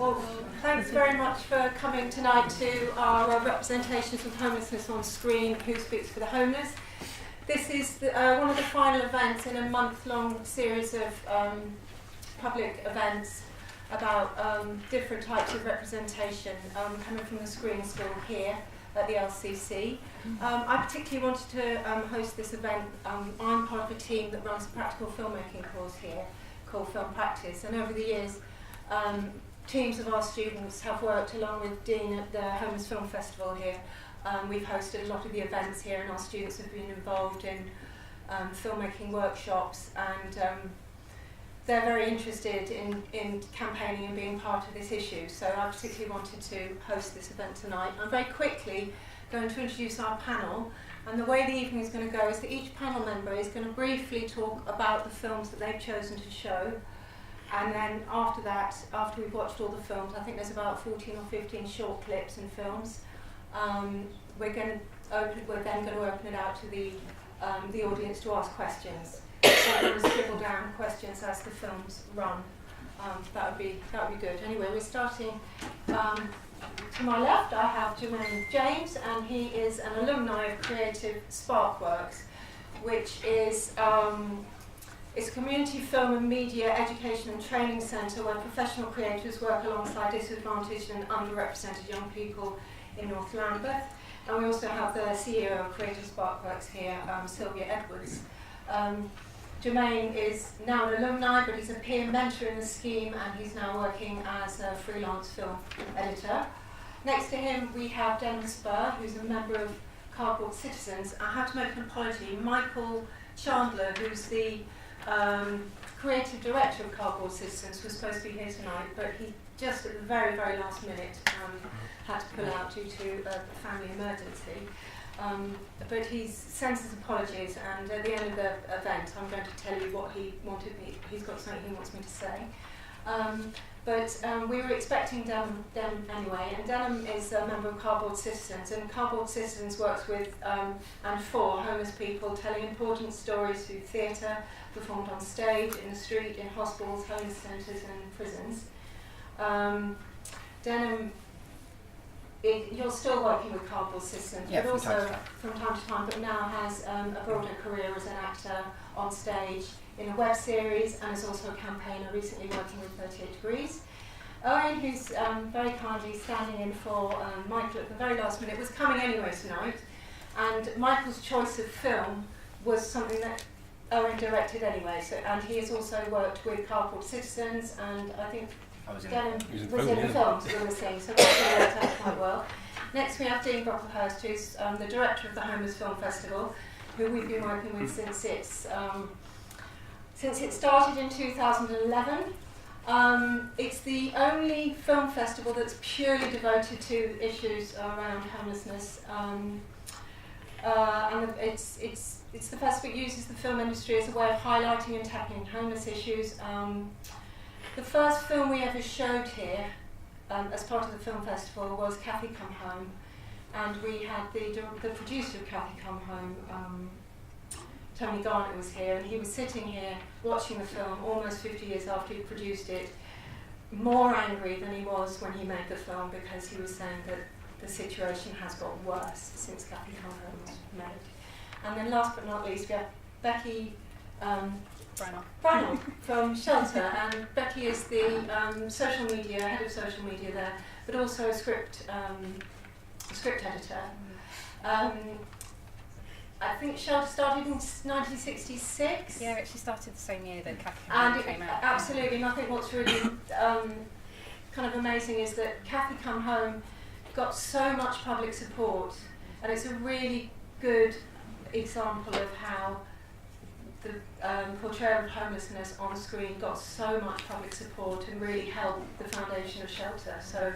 Well, thanks very much for coming tonight to our representations of homelessness on screen, Who Speaks for the Homeless. This is one of the final events in a month-long series of public events about different types of representation coming from the screen school here at the LCC. I particularly wanted to host this event. I'm part of a team that runs a practical filmmaking course here called Film Practice, and over the years teams of our students have worked along with Dean at the Homeless Film Festival here. We've hosted a lot of the events here, and our students have been involved in filmmaking workshops, and they're very interested in campaigning and being part of this issue. So I particularly wanted to host this event tonight. I'm very quickly going to introduce our panel, and the way the evening is going to go is that each panel member is going to briefly talk about the films that they've chosen to show. And then after that, after we've watched all the films, I think there's about 14 or 15 short clips and films, we're then going to open it out to the audience to ask questions. So I'm going to scribble down questions as the films run. That would be good. Anyway, we're starting. To my left, I have Jermaine James, and he is an alumni of Creative Sparkworks, which is it's a community film and media education and training centre where professional creators work alongside disadvantaged and underrepresented young people in North Lambeth. And we also have the CEO of Creative Sparkworks here, Sylvia Edwards. Jermaine is now an alumni, but he's a peer mentor in the scheme, and he's now working as a freelance film editor. Next to him, we have Denham Spur, who's a member of Cardboard Citizens. I have to make an apology. Michael Chandler, who's the creative director of Cardboard Citizens, was supposed to be here tonight, but he just at the very, very last minute had to pull out due to a family emergency. But he sends his apologies, and at the end of the event I'm going to tell you what he's got something he wants me to say. But we were expecting Denham anyway, and Denham is a member of Cardboard Citizens, and Cardboard Citizens works with and for homeless people, telling important stories through theatre, performed on stage, in the street, in hospitals, homeless centres and prisons. Denham, you're still working with Cardboard Citizens, yeah, but also from time to time, but now has a broader career as an actor on stage in a web series, and is also a campaigner recently working with 38 Degrees. Owen, who's very kindly standing in for Michael at the very last minute, was coming anyway tonight, and Michael's choice of film was something that Owen directed anyway, and he has also worked with Cardboard Citizens, and I think Denham was in the films we were seeing, so that worked out quite well. Next we have Dean Brocklehurst, who's the director of the Homeless Film Festival, who we've been working with since it started in 2011. It's the only film festival that's purely devoted to issues around homelessness, and it's the festival that uses the film industry as a way of highlighting and tackling homeless issues. The first film we ever showed here as part of the film festival was Cathy Come Home, and we had the producer of Cathy Come Home, Tony Garnett, was here, and he was sitting here watching the film almost 50 years after he produced it, more angry than he was when he made the film, because he was saying that the situation has got worse since Cathy Come Home was made. And then last but not least, we have Becky Branagh from Shelter, and Becky is the head of social media there, but also a script editor. I think Shelter started in 1966. Yeah, it actually started the same year that Cathy came out. Absolutely, and I think what's really kind of amazing is that Cathy Come Home got so much public support, and it's a really good example of how the portrayal of homelessness on screen got so much public support and really helped the foundation of Shelter. So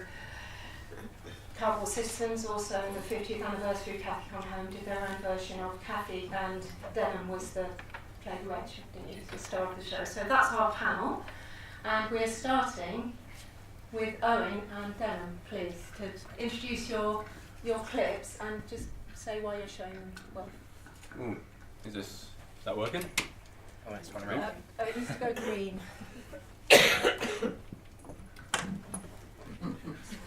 Cardboard Citizens, also in the 50th anniversary of Cathy Come Home, did their own version of Cathy, and Denham was the playwright, the star of the show. So that's our panel, and we're starting with Owen and Denham, please, to introduce your clips and just say why you're showing them. Well, Is that working? Oh, it's running around. it needs to go green.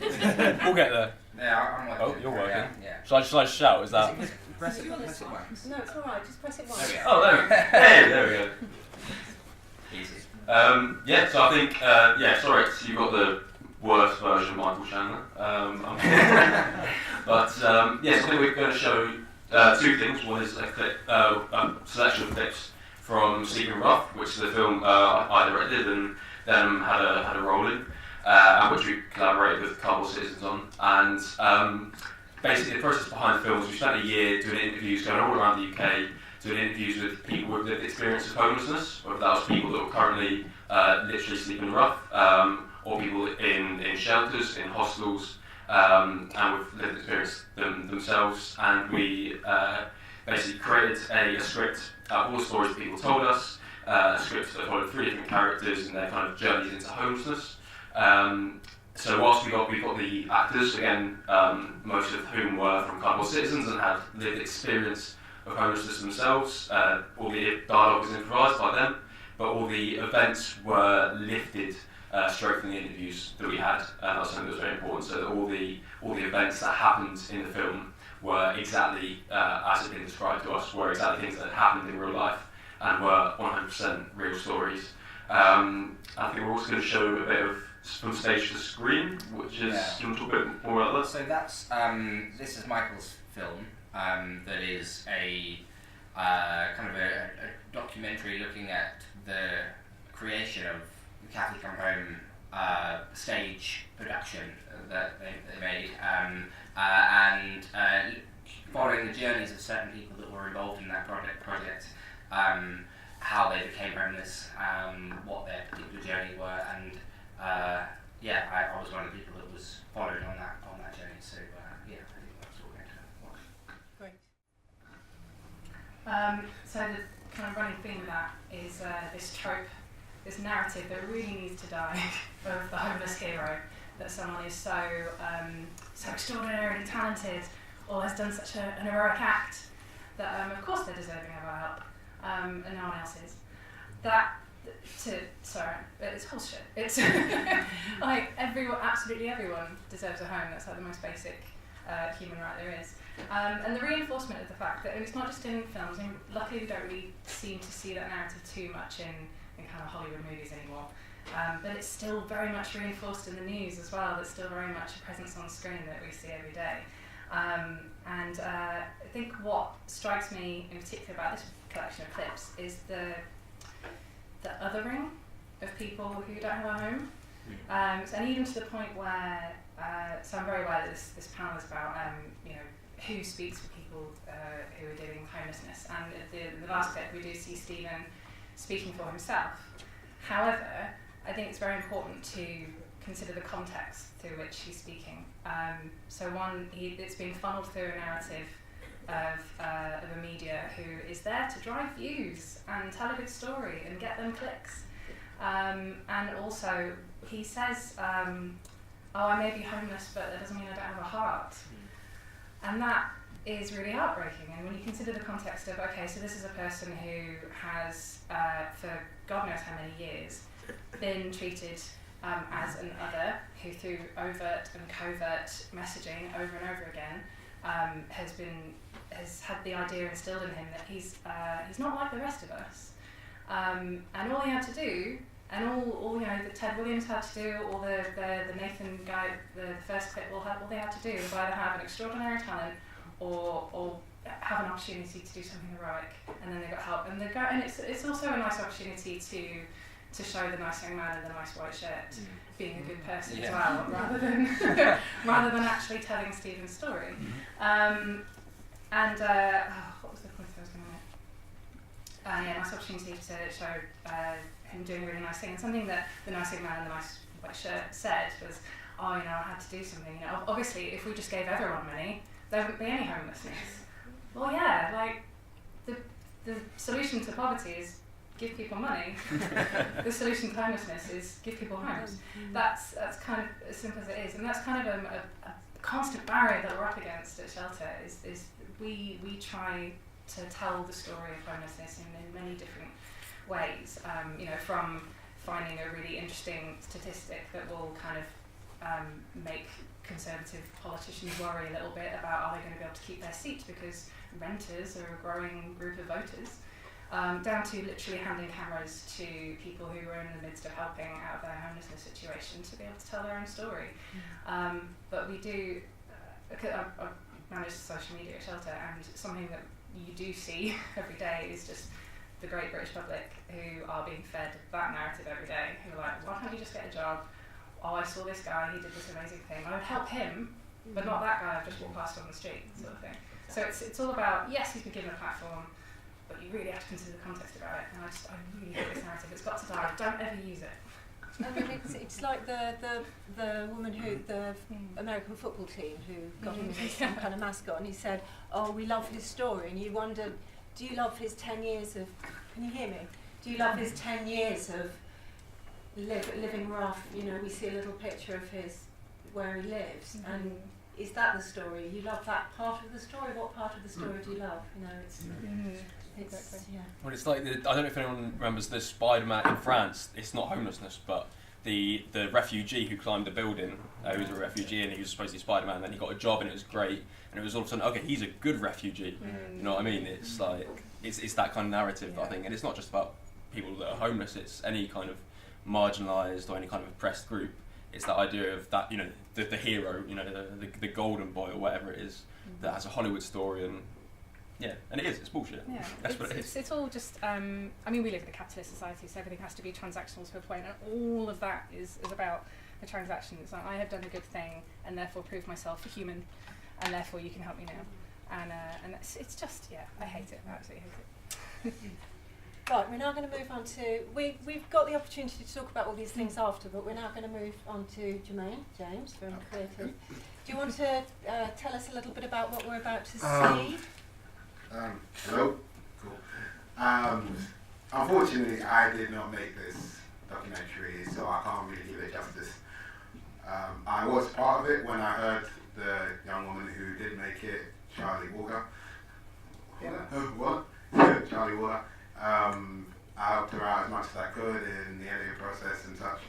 We'll get there. Yeah, I'm working. Oh, you're working. Yeah. Shall I shout? Is that? Press it once. No, it's alright, just press it once. There we go. Oh, there we go. Hey, there we go. Easy. Yeah, so I think, sorry, so you've got the worst version of Michael Chandler. So I think we're going to show two things. One is a clip, a selection of clips from Sleeping Rough, which is a film I directed and then had a role in, which we collaborated with Cardboard Citizens on. And basically the process behind the film is we spent a year doing interviews going all around the UK, doing interviews with people with lived experience of homelessness, whether that was people that were currently literally sleeping rough, or people in shelters, in hostels, and with lived experience themselves. And we basically created a script out of all the stories people told us, a script that followed 3 different characters and their kind of journeys into homelessness. So whilst we got the actors, again, most of whom were from Cardboard Citizens and had lived experience of homelessness themselves, all the dialogue was improvised by them, but all the events were lifted straight from the interviews that we had, and that's something that was very important, so that all the events that happened in the film were exactly as had been described to us, were exactly things that had happened in real life, and were 100% real stories. I think we're also going to show a bit of from stage to screen, which is, do you want to talk a bit more about that? So that's, this is Michael's film, that is a kind of a documentary looking at the creation of the Kathy Come Home stage production that they made, and following the journeys of certain people that were involved in that project, how they became homeless, what their particular journey were, and I was one of the people that was followed on that journey. So I think that's what we're going to watch. Great. So the kind of running theme of that is this trope, this narrative that really needs to die of the homeless hero, that someone is so extraordinarily talented or has done such an heroic act that of course they're deserving of our help, and no one else is. It's horseshit. It's like absolutely everyone deserves a home. That's like the most basic human right there is. And the reinforcement of the fact that, and it's not just in films, and luckily we don't really seem to see that narrative too much in kind of Hollywood movies anymore, but it's still very much reinforced in the news as well. There's still very much a presence on screen that we see every day. I think what strikes me in particular about this collection of clips is the othering of people who don't have a home. And even to the point where, so I'm very aware that this panel is about who speaks for people who are dealing with homelessness, and in the last clip we do see Stephen speaking for himself. However, I think it's very important to consider the context through which he's speaking. So it's being funneled through a narrative of a media who is there to drive views and tell a good story and get them clicks. And also, he says, I may be homeless, but that doesn't mean I don't have a heart. And that is really heartbreaking. And when you consider the context of, okay, so this is a person who has, for God knows how many years, been treated as an other, who through overt and covert messaging over and over again has had the idea instilled in him that he's not like the rest of us, and all he had to do, and all that Ted Williams had to do, or the Nathan guy, the first clip, all they had to do was either have an extraordinary talent or have an opportunity to do something heroic, and then they got help, and it's also a nice opportunity to show the nice young man in the nice white shirt being a good person as well, rather than actually telling Stephen's story. What was the point I was going to make? Nice opportunity to show him doing a really nice thing. And something that the nice young man in the nice white shirt said was, I had to do something. Obviously, if we just gave everyone money, there wouldn't be any homelessness. Well, the solution to poverty is give people money. The solution to homelessness is give people homes. That's kind of as simple as it is, and that's kind of a constant barrier that we're up against at Shelter. Is we try to tell the story of homelessness in many different ways. From finding a really interesting statistic that will kind of make conservative politicians worry a little bit about are they going to be able to keep their seats because renters are a growing group of voters, down to literally handing cameras to people who are in the midst of helping out of their homelessness situation to be able to tell their own story. But we do, I manage the social media at Shelter, and something that you do see every day is just the great British public who are being fed that narrative every day, who are like, why can't you just get a job? Oh, I saw this guy, he did this amazing thing. I would help him, but not that guy I've just walked past on the street, sort of thing. So it's all about, yes, he's been given a platform, but you really have to consider the context about it. And I really hate this narrative. It's got to die. Don't ever use it. I mean, it's like the woman who, the American football team who got him as some kind of mascot, and he said, oh, we love his story, and you wondered, do you love his 10 years of, can you hear me? Do you love his 10 years of living rough? You know, we see a little picture of his, where he lives, and is that the story? You love that part of the story? What part of the story do you love? You know, it's yeah. Well, it's like, I don't know if anyone remembers the Spider-Man in France. It's not homelessness, but the refugee who climbed the building, who was a refugee, and he was supposed to be Spider-Man, and then he got a job, and it was great, and it was all of a sudden, okay, he's a good refugee. You know what I mean? It's like, it's that kind of narrative, I think, and it's not just about people that are homeless, it's any kind of marginalised or any kind of oppressed group. It's that idea of that, you know, the hero, you know, the golden boy or whatever it is, that has a Hollywood story, and yeah, and it's bullshit. Yeah, that's what it is. It's all just, I mean, we live in a capitalist society, so everything has to be transactional to a point, and all of that is about the transaction. It's like, I have done a good thing, and therefore proved myself a human, and therefore you can help me now. And it's just, yeah, I hate it, I absolutely hate it. Right, we're now going to move on to, we've got the opportunity to talk about all these things after, but we're now going to move on to James from Creative. Do you want to tell us a little bit about what we're about to see? Hello. Cool. Unfortunately, I did not make this documentary, so I can't really give it justice. I was part of it when I heard the young woman who did make it, Charlie Walker. What? Charlie Walker. I helped her out as much as I could in the editing process and such,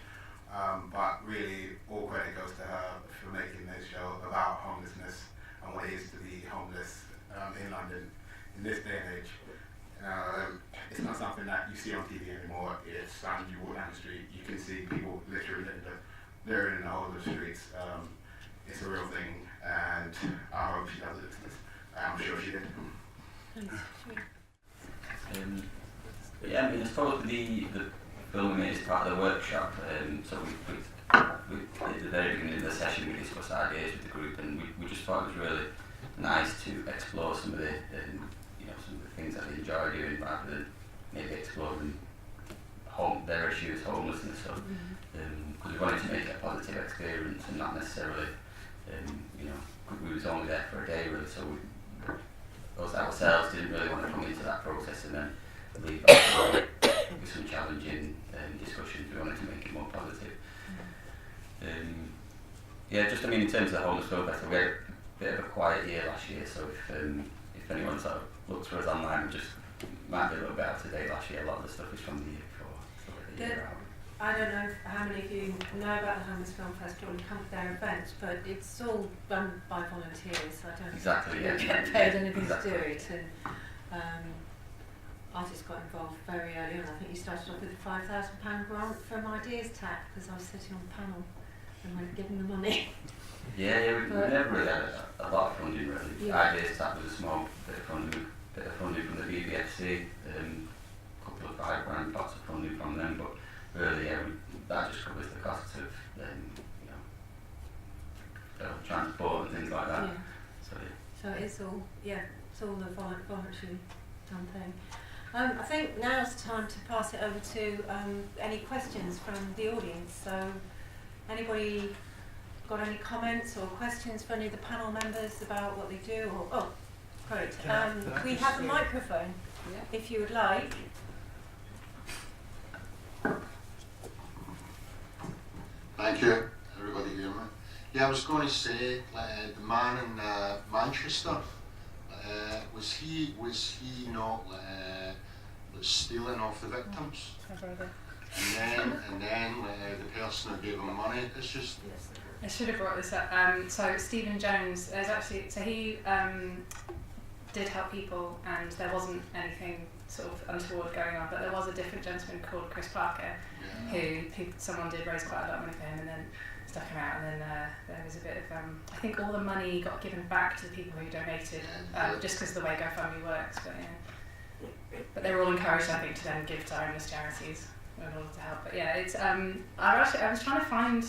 but really all credit goes to her for making this show about homelessness and what it is to be homeless in London in this day and age. It's not something that you see on TV anymore. It's something you walk down the street, you can see people literally living in the whole of the streets. It's a real thing, and I hope she does it. I'm sure she did. Yeah, I mean, I suppose the filming is part of the workshop. So we at the very beginning of the session we discussed ideas with the group, and we just thought it was really nice to explore some of the some of the things that they enjoy doing, rather than maybe exploring their issues, homelessness. So because we wanted to make it a positive experience and not necessarily we was only there for a day really, so us ourselves didn't really want to come into that process and then leave after with some challenging discussions. We wanted to make it more positive. Just I mean, in terms of the Homeless Film Festival, we had a bit of a quiet year last year, so if anyone sort of looks for us online, just might be a little bit out of date last year. A lot of the stuff is from the year before. The year out. I don't know how many of you know about the Homeless Film Festival and come to their events, but it's all run by volunteers. I don't get paid anything to do it. And I just got involved very early on. I think you started off with a £5,000 grant from Ideas TAC because I was sitting on the panel and went giving the money. We never really had a lot of funding really. Ideas TAC was a small bit of funding from the BBFC, a couple of £5 pots of funding from them, but really, that just covers the costs of transport and things like that. So it's all the voluntary done thing. I think now's the time to pass it over to any questions from the audience. So, anybody got any comments or questions for any of the panel members about what they do? Or great. We have a microphone, if you would like. Thank you, everybody here, man. Yeah, I was going to say, the man in Manchester, was he not stealing off the victims? And then the person who gave him money, it's just I should have brought this up. So Stephen Jones, he did help people, and there wasn't anything sort of untoward going on. But there was a different gentleman called Chris Parker, who someone did raise quite a lot of money for him, and then stuck him out. And then there was a bit of I think all the money got given back to the people who donated, just because of the way GoFundMe works. But they were all encouraged, I think, to then give to homeless charities in order to help. But yeah, it's I was trying to find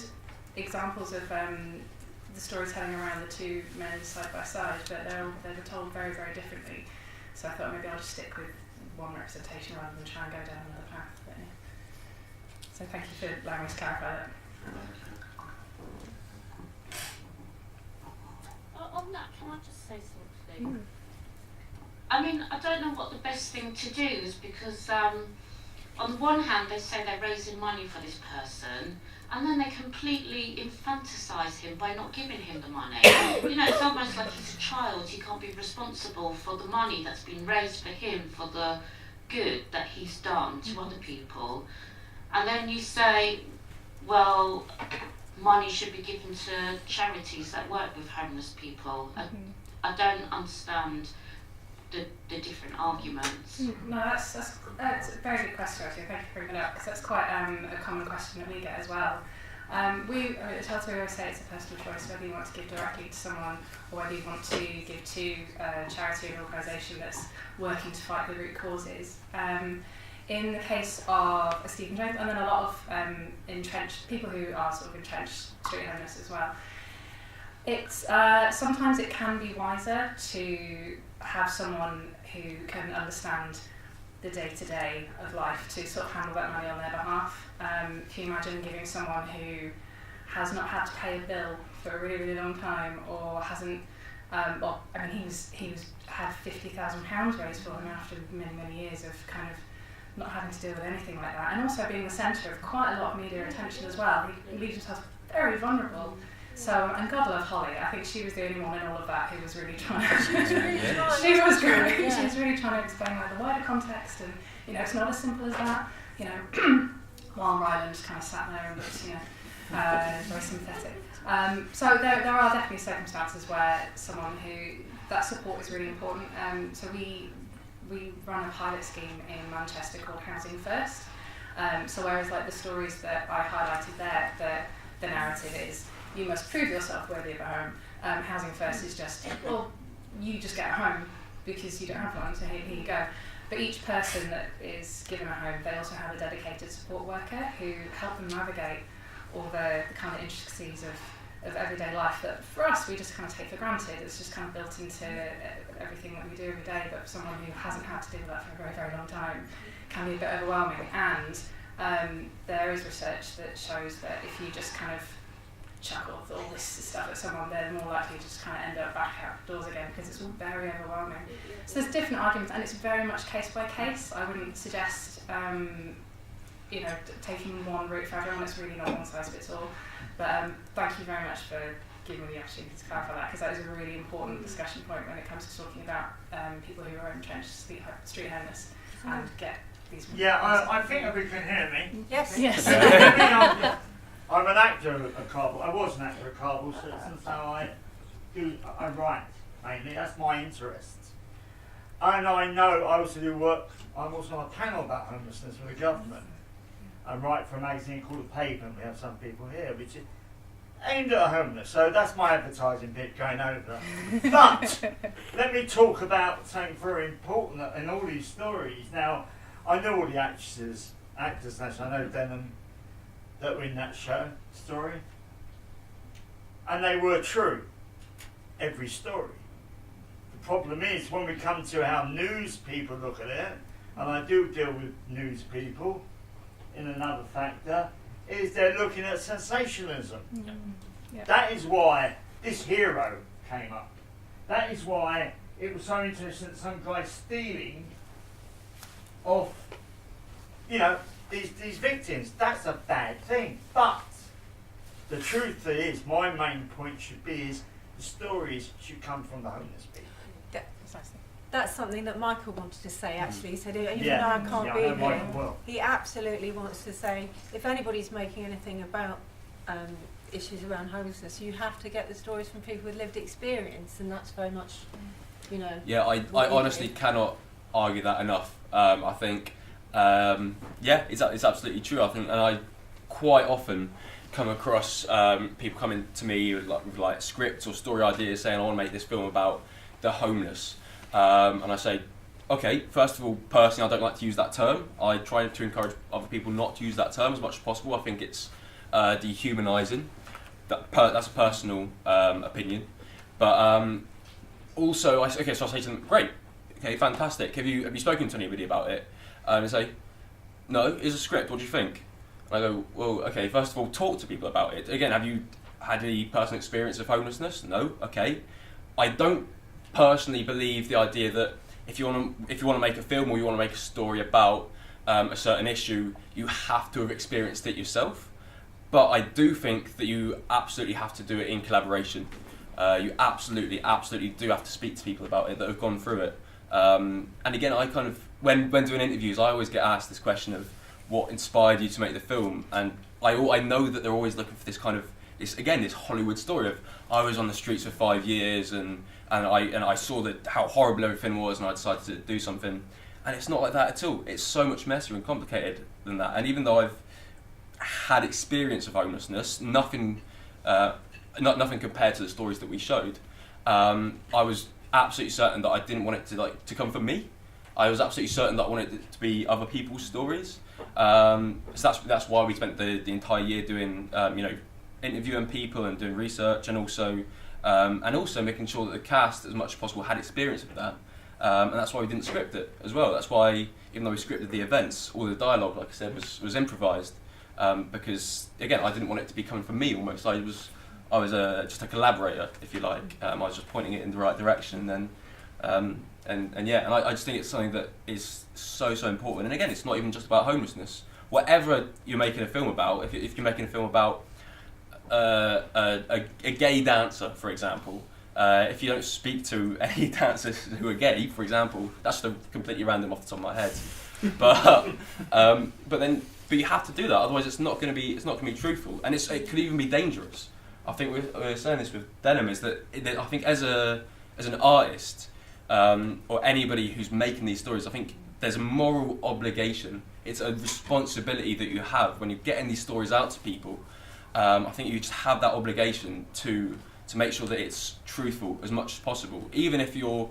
examples of the storytelling around the two men side by side, but they were told very, very differently. So I thought maybe I'll just stick with one representation rather than try and go down another path. But, yeah. So thank you for allowing me to clarify that. On that, can I just say something? I mean, I don't know what the best thing to do is, because on the one hand they say they're raising money for this person, and then they completely infantilise him by not giving him the money. You know, it's almost like he's a child. He can't be responsible for the money that's been raised for him for the good that he's done to other people. And then you say, well, money should be given to charities that work with homeless people. I don't understand the different arguments. No, that's a very good question, actually. Thank you for bringing it up, because that's quite a common question that we get as well. It's hard to always say it's a personal choice whether you want to give directly to someone or whether you want to give to a charity or an organisation that's working to fight the root causes. In the case of Stephen Jones, and then a lot of entrenched people who are sort of entrenched street homeless as well, it's sometimes it can be wiser to have someone who can understand the day-to-day of life to sort of handle that money on their behalf. If you imagine giving someone who has not had to pay a bill for a really, really long time, or hasn't, he had £50,000 raised for him after many, many years of kind of not having to deal with anything like that, and also being the centre of quite a lot of media attention as well. He leaves himself very vulnerable. So, and God love Holly, I think she was the only one in all of that who was really trying to... She was really trying to explain like the wider context, and you know, it's not as simple as that. You know, while Ryland just kind of sat there and looked, you know, very sympathetic. So there are definitely circumstances where that support is really important. So we run a pilot scheme in Manchester called Housing First. So whereas like the stories that I highlighted there, the narrative is, you must prove yourself worthy of a home. Housing First is just, well, you just get a home because you don't have one, so here you go. But each person that is given a home, they also have a dedicated support worker who help them navigate all the kind of intricacies of everyday life that for us we just kind of take for granted. It's just kind of built into everything that we do every day, but for someone who hasn't had to deal with that for a very, very long time, can be a bit overwhelming. And there is research that shows that if you just kind of chuck all this stuff at someone, they're more likely to just kind of end up back outdoors again, because it's all very overwhelming. So there's different arguments, and it's very much case by case. I wouldn't suggest taking one route for everyone. It's really not one size fits all. But thank you very much for giving me the opportunity to clarify that, because that is a really important discussion point when it comes to talking about people who are entrenched street homeless and get these. Yeah, I think everyone can hear me. Yes. Yes. I'm an actor at Cardboard. I was an actor at Cardboard, so I write mainly. That's my interest. And I know I also do work. I'm also on a panel about homelessness for the government. I write for a magazine called The Pavement. We have some people here, which is aimed at the homeless. So that's my advertising bit going over. But let me talk about something very important in all these stories. Now, I know all the actors. I know Denham that were in that story, and they were true, every story. The problem is when we come to how news people look at it, and I do deal with news people in another factor, is they're looking at sensationalism. Yeah. That is why this hero came up. That is why it was so interesting that some guy stealing of, these victims. That's a bad thing. But the truth is, my main point should be is the stories should come from the homeless people. That's something that Michael wanted to say, actually. He said, even though I can't be here, he absolutely wants to say, if anybody's making anything about issues around homelessness. You have to get the stories from people with lived experience, and that's very much, you know. Yeah, I honestly cannot argue that enough. I think, yeah, it's absolutely true. I think, and I quite often come across people coming to me with like scripts or story ideas saying, I want to make this film about the homeless. And I say, okay, first of all, personally, I don't like to use that term. I try to encourage other people not to use that term as much as possible. I think it's dehumanising. That's a personal opinion. But also, so I say to them, great, okay, fantastic. Have you spoken to anybody about it? And they say, no, here's a script, what do you think? And I go, well, okay, first of all, talk to people about it. Again, have you had any personal experience of homelessness? No, okay. I don't personally believe the idea that if you want to make a film or you want to make a story about a certain issue, you have to have experienced it yourself. But I do think that you absolutely have to do it in collaboration. You absolutely do have to speak to people about it that have gone through it. And again, I kind of, when doing interviews, I always get asked this question of what inspired you to make the film, and I know that they're always looking for this kind of, this Hollywood story of, I was on the streets for 5 years and I saw how horrible everything was and I decided to do something. And it's not like that at all. It's so much messier and complicated than that. And even though I've had experience of homelessness, nothing compared to the stories that we showed, I was absolutely certain that I didn't want it to come from me. I was absolutely certain that I wanted it to be other people's stories. So that's why we spent the entire year doing interviewing people and doing research, and also making sure that the cast as much as possible had experience of that. And that's why we didn't script it as well. That's why, even though we scripted the events, all the dialogue, like I said, was improvised. Because again, I didn't want it to be coming from me almost. I was just a collaborator, if you like. I was just pointing it in the right direction, and I just think it's something that is so important. And again, it's not even just about homelessness. Whatever you're making a film about, if you're making a film about a gay dancer, for example, if you don't speak to any dancers who are gay, for example, that's completely random off the top of my head. But you have to do that, otherwise it's not going to be truthful, and it could even be dangerous. I think we're saying this with Denim, is that I think as an artist, or anybody who's making these stories, I think there's a moral obligation. It's a responsibility that you have when you're getting these stories out to people. I think you just have that obligation to make sure that it's truthful as much as possible, even if you're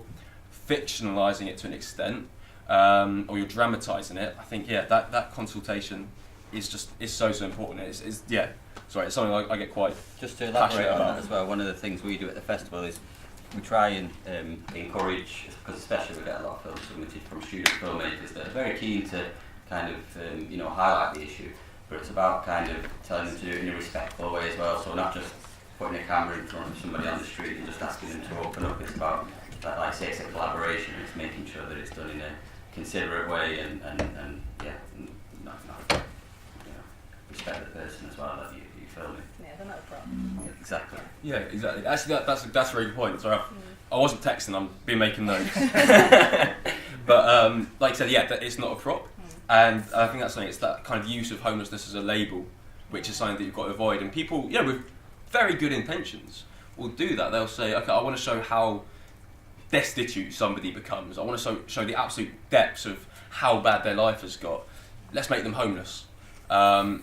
fictionalising it to an extent, or you're dramatising it. I think that consultation is so important. It's something I get quite just to elaborate on about that as well. One of the things we do at the festival is we try and encourage, because especially we get a lot of films submitted from student filmmakers that are very keen to kind of highlight the issue, but it's about kind of telling them to do it in a respectful way as well. So not just putting a camera in front of somebody on the street and just asking them to open up. It's about, like I say, it's a collaboration. It's making sure that it's done in a considerate way and respect the person as well that you filming. Yeah, they're not a problem. Exactly. Yeah, exactly. Actually, that's a very good point. Sorry, I wasn't texting. I've been making notes. But like I said, it's not a prop, and I think that's something. It's that kind of use of homelessness as a label, which is something that you've got to avoid. And people, with very good intentions, will do that. They'll say, okay, I want to show how destitute somebody becomes. I want to show the absolute depths of how bad their life has got. Let's make them homeless. I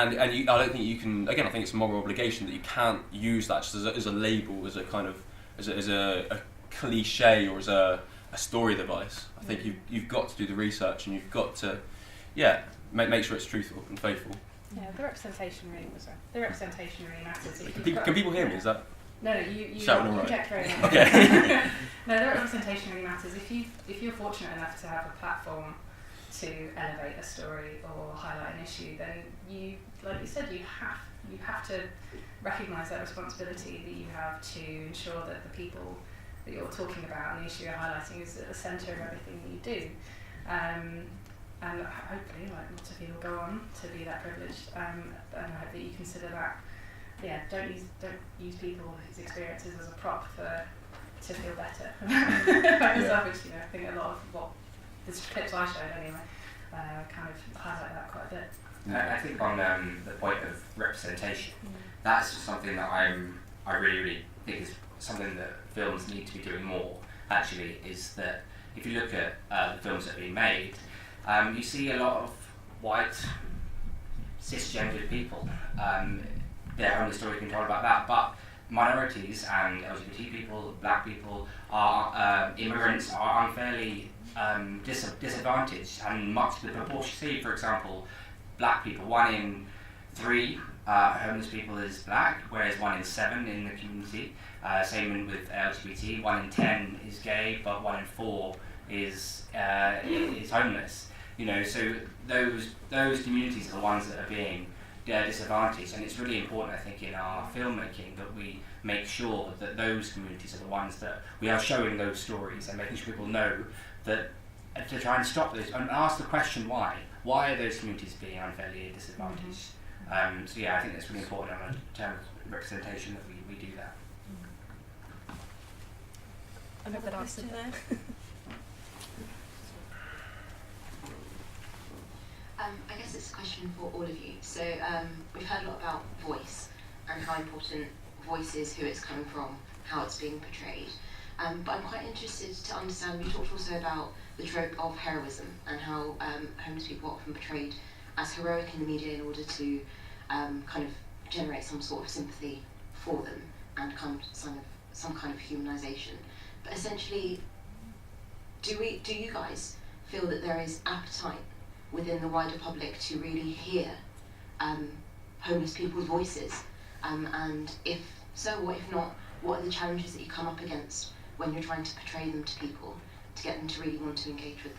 don't think you can. Again, I think it's a moral obligation that you can't use that just as a label, as a kind of as a cliche, or as a story device. I think you've got to do the research, and you've got to make sure it's truthful and faithful. Yeah, the representation really matters. Can people hear me? Is that? No, you shouting all right? project very well. Okay. No, the representation really matters. If you're fortunate enough to have a platform to elevate a story or highlight an issue, then you, like you said, you have to recognise that responsibility that you have to ensure that the people that you're talking about and the issue you're highlighting is at the centre of everything that you do. And hopefully, lots of people go on to be that privileged. And I hope that you consider that. Yeah, don't use people's experiences as a prop to feel better about yourself. Which I think a lot of what the clips I showed anyway kind of highlight that quite a bit. I think on the point of representation, that's something that I really, really think is something that films need to be doing more, actually, is that if you look at the films that are being made, you see a lot of white, cisgendered people. Their own story can tell about that, but minorities and LGBT people, black people, are immigrants are unfairly disadvantaged, and much the proportion. See, for example, black people, 1 in 3 homeless people is black, whereas 1 in 7 in the community. Same with LGBT, 1 in 10 is gay, but 1 in 4 is homeless. You know, so those communities are the ones that are being disadvantaged, and it's really important, I think, in our filmmaking that we make sure that those communities are the ones that we are showing those stories and making sure people know that to try and stop this and ask the question why. Why are those communities being unfairly disadvantaged? So yeah, I think that's really important in terms of representation that we do that. Another question there? I guess it's a question for all of you. So we've heard a lot about voice and how important voice is, who it's coming from, how it's being portrayed. But I'm quite interested to understand, we talked also about the trope of heroism and how homeless people are often portrayed as heroic in the media in order to kind of generate some sort of sympathy for them and some kind of humanisation. But essentially, do you guys feel that there is appetite within the wider public to really hear homeless people's voices? And if so, what if not, what are the challenges that you come up against when you're trying to portray them to people, to get them to really want to engage with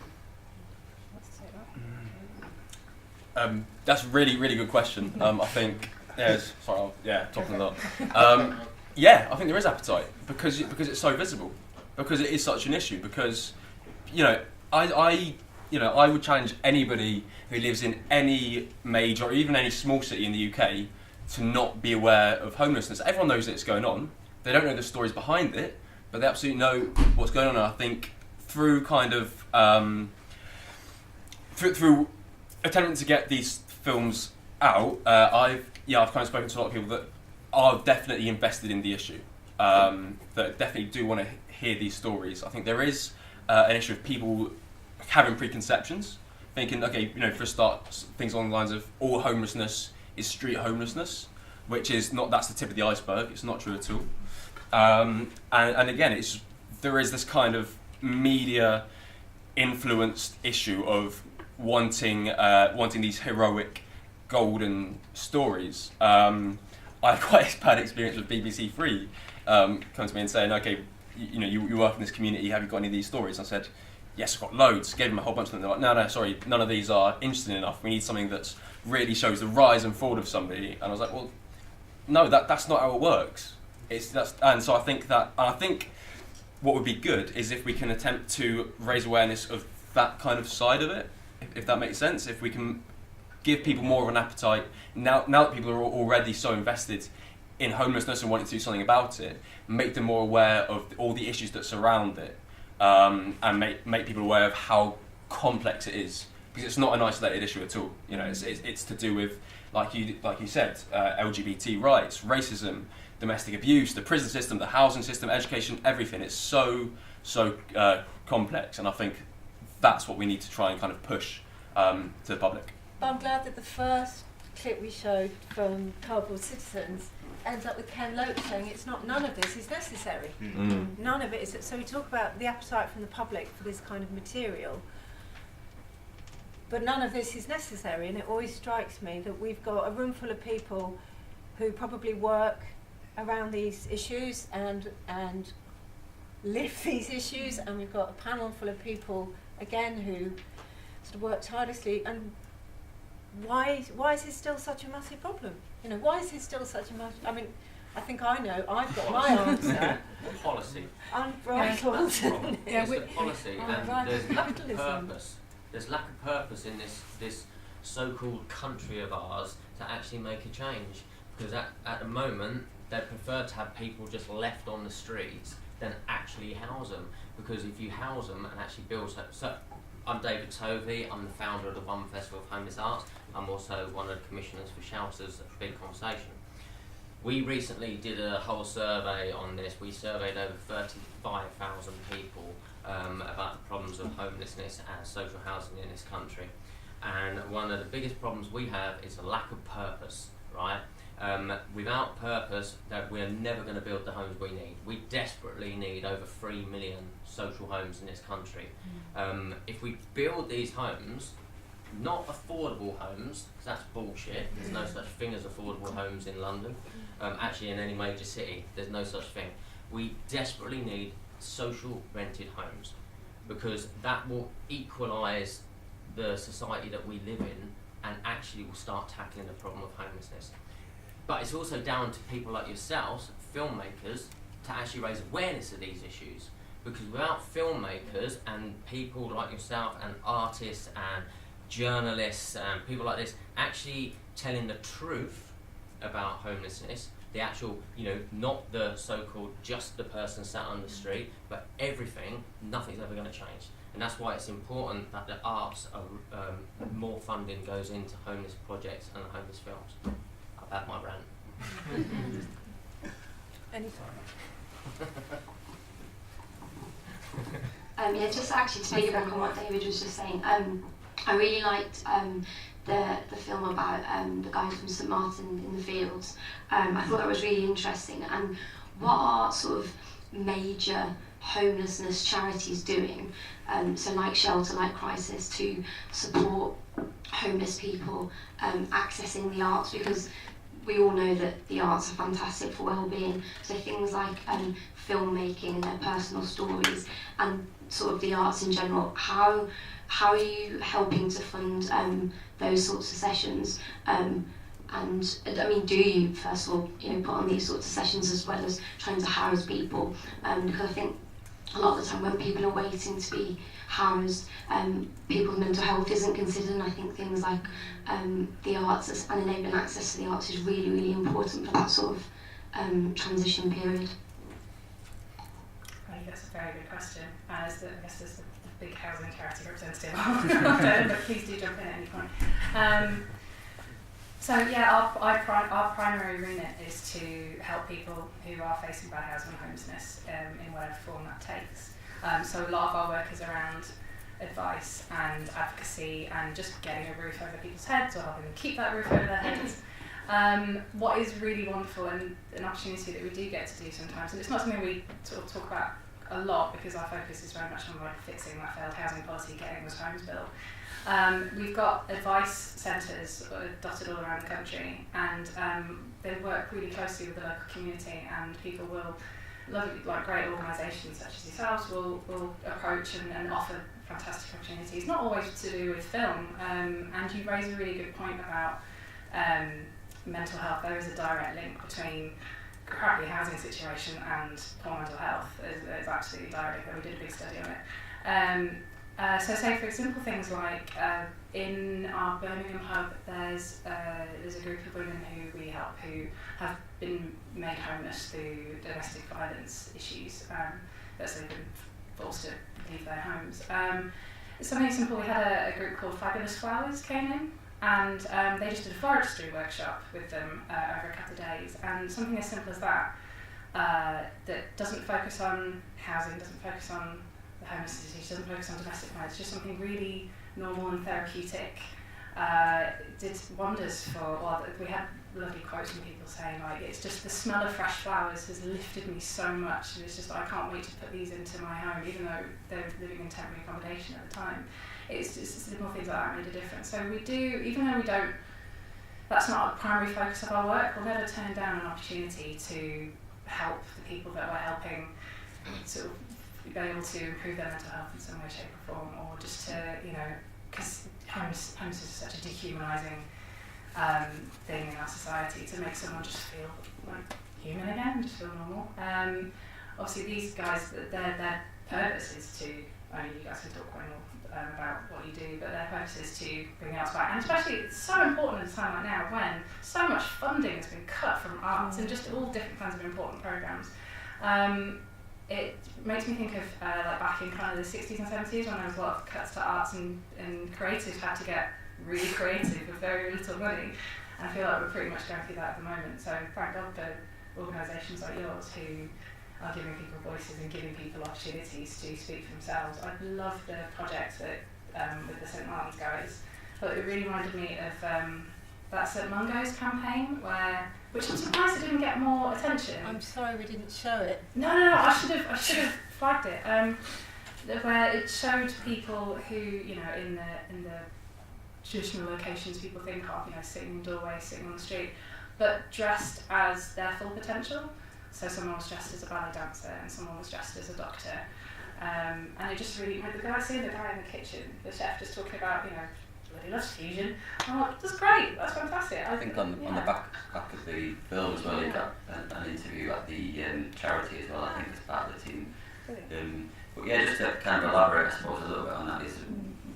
them? That's a really, really good question. I think, talking a lot. I think there is appetite because it's so visible, because it is such an issue. Because, I would challenge anybody who lives in any major or even any small city in the UK to not be aware of homelessness. Everyone knows that it's going on. They don't know the stories behind it, but they absolutely know what's going on. And I think through kind of through attempting to get these films out, I've kind of spoken to a lot of people that are definitely invested in the issue, that definitely do want to hear these stories. I think there is an issue of people having preconceptions, thinking, okay, for a start, things along the lines of all homelessness is street homelessness, which is not, that's the tip of the iceberg. It's not true at all. And again, there is this kind of media influenced issue of wanting these heroic golden stories. I had quite a bad experience with BBC Three come to me and saying, okay, you work in this community, have you got any of these stories? And I said, yes, I've got loads. Gave them a whole bunch of them. They're like, no, sorry, none of these are interesting enough. We need something that really shows the rise and fall of somebody. And I was like, well, no, that's not how it works. And so I think what would be good is if we can attempt to raise awareness of that kind of side of it, if that makes sense. If we can give people more of an appetite, now that people are already so invested in homelessness and wanting to do something about it, make them more aware of all the issues that surround it, and make people aware of how complex it is, because it's not an isolated issue at all. It's to do with, like you said, LGBT rights, racism, domestic abuse, the prison system, the housing system, education, everything. It's so complex, and I think that's what we need to try and kind of push to the public. But I'm glad that the first clip we showed from Cardboard Citizens ends up with Ken Loach saying none of this is necessary. Mm. None of it is. So we talk about the appetite from the public for this kind of material, but none of this is necessary. And it always strikes me that we've got a room full of people who probably work around these issues and live these issues, and we've got a panel full of people again who sort of work tirelessly. And why is this still such a massive problem? Why is this still such a massive? I mean, I think I know. I've got my answer. Policy. Unbridled. It's the policy, and there's lack of purpose. There's lack of purpose in this so-called country of ours to actually make a change. Because at the moment, they prefer to have people just left on the streets than actually house them. Because if you house them and actually build I'm David Tovey. I'm the founder of the One Festival of Homeless Arts. I'm also one of the commissioners for Shelters, a big conversation. We recently did a whole survey on this. We surveyed over 35,000 people about the problems of homelessness and social housing in this country. And one of the biggest problems we have is a lack of purpose, right? Without purpose, that we're never going to build the homes we need. We desperately need over 3 million social homes in this country. If we build these homes, not affordable homes, because that's bullshit. There's no such thing as affordable homes in London. Actually, in any major city, there's no such thing. We desperately need social rented homes, because that will equalise the society that we live in and actually will start tackling the problem of homelessness. But it's also down to people like yourselves, filmmakers, to actually raise awareness of these issues. Because without filmmakers and people like yourself and artists and journalists and people like this actually telling the truth about homelessness, the actual, not the so-called just the person sat on the street, but everything, nothing's ever going to change. And that's why it's important that the arts, more funding goes into homeless projects and homeless films. I've had my rant. Anytime. Yeah, just actually to piggyback on what David was just saying, I really liked the film about the guy from St Martin in the Fields. I thought that was really interesting. And what are sort of major homelessness charities doing? So like Shelter, like Crisis, to support homeless people accessing the arts, because we all know that the arts are fantastic for well-being. So things like filmmaking and their personal stories and sort of the arts in general. How are you helping to fund those sorts of sessions? And I mean, do you first of all, put on these sorts of sessions as well as trying to house people? Because I think a lot of the time when people are waiting to be housed, people's mental health isn't considered, and I think things like the arts and enabling access to the arts is really, really important for that sort of transition period. I think that's a very good question. As I guess as the big housing charity representative, but please do jump in at any point. So yeah, our primary remit is to help people who are facing bad housing and homelessness in whatever form that takes. So a lot of our work is around advice and advocacy and just getting a roof over people's heads or helping them keep that roof over their heads. What is really wonderful and an opportunity that we do get to do sometimes, and it's not something we sort of talk about a lot because our focus is very much on like fixing that failed housing policy, getting those homes built. We've got advice centres dotted all around the country, and they work really closely with the local community, and people will, lovely, like great organisations such as yourselves will approach and offer fantastic opportunities, not always to do with film. And you raise a really good point about mental health. There is a direct link between crappy housing situation and poor mental health. It's absolutely direct. We did a big study on it. So say for example things like in our Birmingham hub there's a group of women who we help who have been made homeless through domestic violence issues, that they've been forced to leave their homes. Something simple, we had a group called Fabulous Flowers came in, and they just did a forestry workshop with them over a couple of days, and something as simple as that that doesn't focus on housing, doesn't focus on the homelessness issue, doesn't focus on domestic violence, just something really normal and therapeutic, did wonders for, well, we had lovely quotes from people saying like, it's just the smell of fresh flowers has lifted me so much, and it's just, I can't wait to put these into my home, even though they're living in temporary accommodation at the time. It's just little things like that made a difference. So we do, even though we don't, that's not a primary focus of our work, we'll never turn down an opportunity to help the people that we're helping sort of be able to improve their mental health in some way, shape or form, or just to, because homelessness is such a dehumanising thing in our society, to make someone just feel like human again, just feel normal. Obviously these guys, their purpose is to, only you guys can talk quite more about what you do, but their purpose is to bring the arts back. And especially it's so important at a time like now when so much funding has been cut from arts and just all different kinds of important programmes. it makes me think of like back in kind of the 60s and 70s when there was a lot of cuts to arts and creatives had to get really creative with very little money. And I feel like we're pretty much going through that at the moment. So thank God for organisations like yours who are giving people voices and giving people opportunities to speak for themselves. I love the project that with the St Martin's guys, but it really reminded me of that St Mungo's campaign, which I'm surprised it didn't get more attention. I'm sorry we didn't show it. No, I should have flagged it. Where it showed people who, you know, in the traditional locations people think of, you know, sitting in doorways, sitting on the street, but dressed as their full potential. So someone was dressed as a ballet dancer and someone was dressed as a doctor. And it just really, the guy seeing the guy in the kitchen, the chef just talking about, you know, bloody loves fusion. I'm like, that's great, that's fantastic. I think on the back of the film as well, you got an interview at the charity as well, I think, as part of the team. But yeah, just to kind of elaborate, I suppose, a little bit on that, is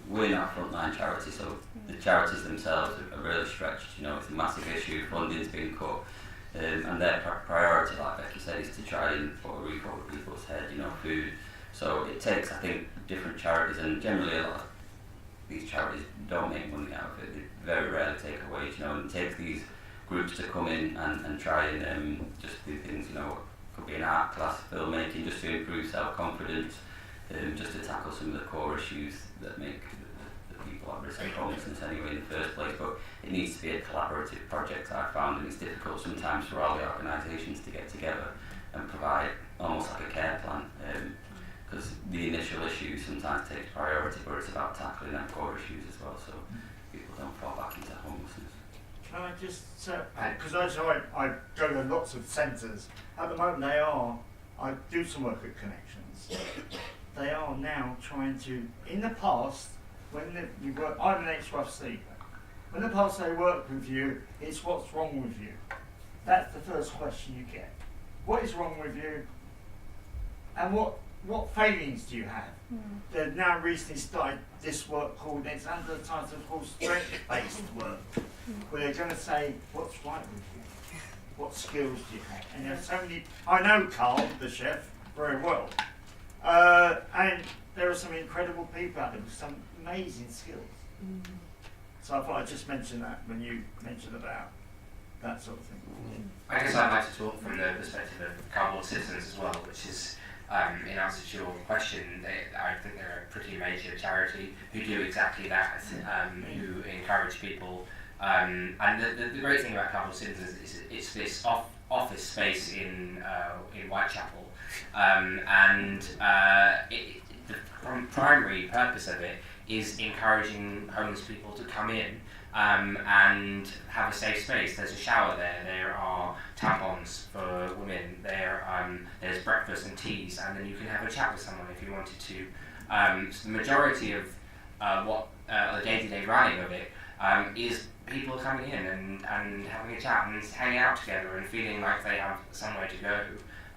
we're not a frontline charity, so the charities themselves are really stretched. You know, it's a massive issue, funding's being cut, and their priority, like Becky said, is to try and put a roof over people's head, you know, food. So it takes, I think, different charities, and generally a lot of these charities don't make money out of it. They very rarely take a wage, you know, and it takes these groups to come in and try and just do things, you know, could be an art class, filmmaking, just to improve self-confidence, just to tackle some of the core issues that make the people at risk of homelessness anyway in the first place. But it needs to be a collaborative project, I've found, and it's difficult sometimes for all the organisations to get together and provide almost like a care plan, because the initial issue sometimes takes priority, but it's about tackling them core issues as well, so people don't fall back into homelessness. Can I just say, because I go to lots of centres, at the moment I do some work at Connections. They are now trying to, in the past, when you work, I'm an ex-rough sleeper. In the past they work with you, it's what's wrong with you. That's the first question you get. What is wrong with you? And what failings do you have? They've now recently started this work called, it's under the title called strength-based work, where they're going to say, what's right with you? What skills do you have? And there's so many, I know Carl, the chef, very well. And there are some incredible people out there with some amazing skills. So I thought I'd just mention that when you mentioned about that sort of thing. I guess I'd like to talk from the perspective of cardboard citizens as well, which is, in answer to your question, I think they're a pretty major charity who do exactly that, who encourage people. And the great thing about cardboard citizens is it's this office space in Whitechapel, and the primary purpose of it is encouraging homeless people to come in and have a safe space. There's a shower there, there are tampons for women, there's breakfast and teas, and then you can have a chat with someone if you wanted to. So the majority of the day-to-day running of it is people coming in and having a chat and hanging out together and feeling like they have somewhere to go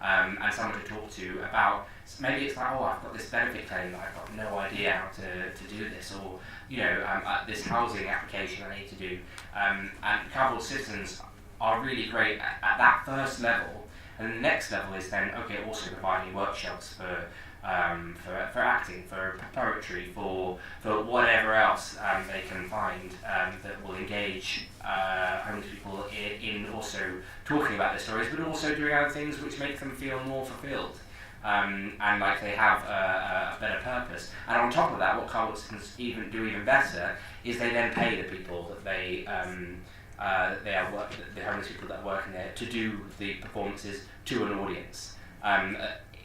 and someone to talk to about. Maybe it's like, oh, I've got this benefit claim that I've got no idea how to do this, or you know, this housing application I need to do. And cardboard citizens are really great at that first level, and the next level is then also providing workshops for acting, for poetry, for whatever else they can find that will engage homeless people in also talking about their stories, but also doing other things which make them feel more fulfilled and like they have a better purpose. And on top of that, what cardboard citizens do even better is they then pay the people that they the homeless people that work in there to do the performances to an audience.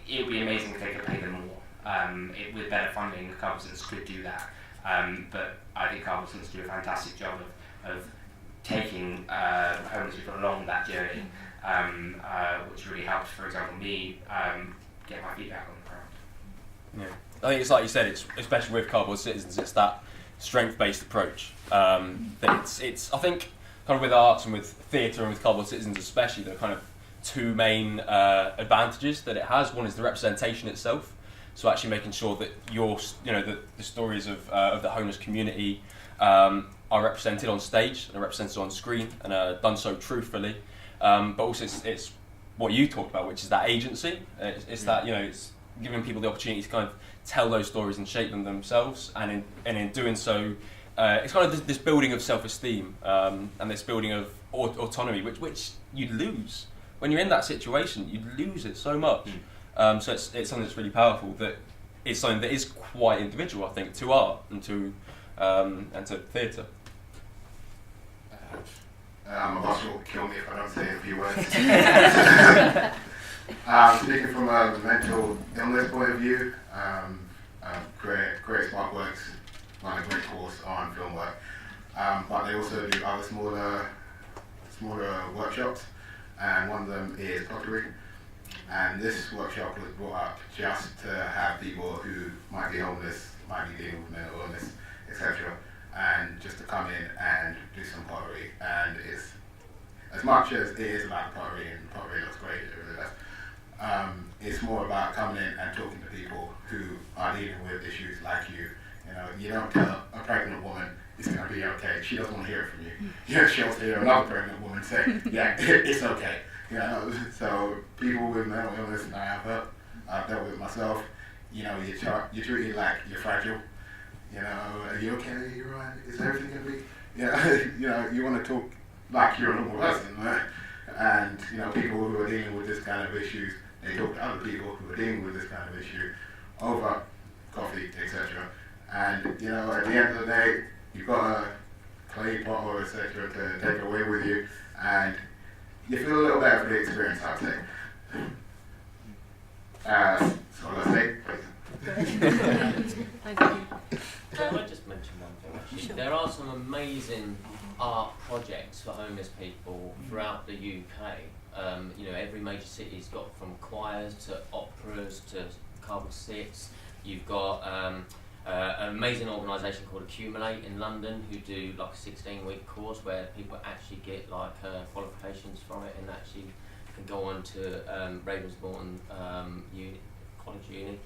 It would be amazing if they could pay them more. With better funding, cardboard citizens could do that. But I think cardboard citizens do a fantastic job of taking homeless people along that journey, which really helps, for example, me get my feet back on the ground. Yeah, I think it's like you said. It's especially with cardboard citizens. It's that strength-based approach. That it's I think kind of with arts and with theatre and with cardboard citizens especially, the kind of two main advantages that it has. One is the representation itself. So actually making sure that the stories of the homeless community are represented on stage and represented on screen and done so truthfully. But also it's what you talked about, which is that agency. It's that, you know, it's giving people the opportunity to kind of tell those stories and shape them themselves, and in doing so, it's kind of this building of self-esteem and this building of autonomy, which you'd lose when you're in that situation. You'd lose it so much. So it's something that's really powerful. That is something that is quite individual, I think, to art and to theatre. My boss will kill me if I don't say a few words. Speaking from a mental illness point of view, Create Spark Works run a great course on film work, but they also do other smaller workshops, and one of them is pottery. And this workshop was brought up just to have people who might be homeless, might be dealing with mental illness, etc., and just to come in and do some pottery. And it's, as much as it is about pottery, and pottery looks great, it really does, it's more about coming in and talking to people who are dealing with issues like you. You know, you don't tell a pregnant woman it's going to be okay. She doesn't want to hear it from you. You know, she'll hear another pregnant woman say, yeah, it's okay. You know, so people with mental illness, and I've dealt with it myself. You know, you're treated like you're fragile. You know, are you okay? You're right. Is everything gonna be? Yeah, you know, you want to talk like you're a normal person, right? And you know, people who are dealing with this kind of issues, they talk to other people who are dealing with this kind of issue over coffee, etc. And you know, at the end of the day, you've got a clay pot or etc. to take away with you, and you feel a little better for the experience, I'd say. That's all I say. Thank you. Can I just mention one thing? Actually? Sure. There are some amazing art projects for homeless people throughout the UK. You know, every major city's got from choirs to operas to cardboard sits. You've got an amazing organisation called Accumulate in London who do like a 16-week course where people actually get like qualifications from it and actually can go on to Ravensbourne College Uni.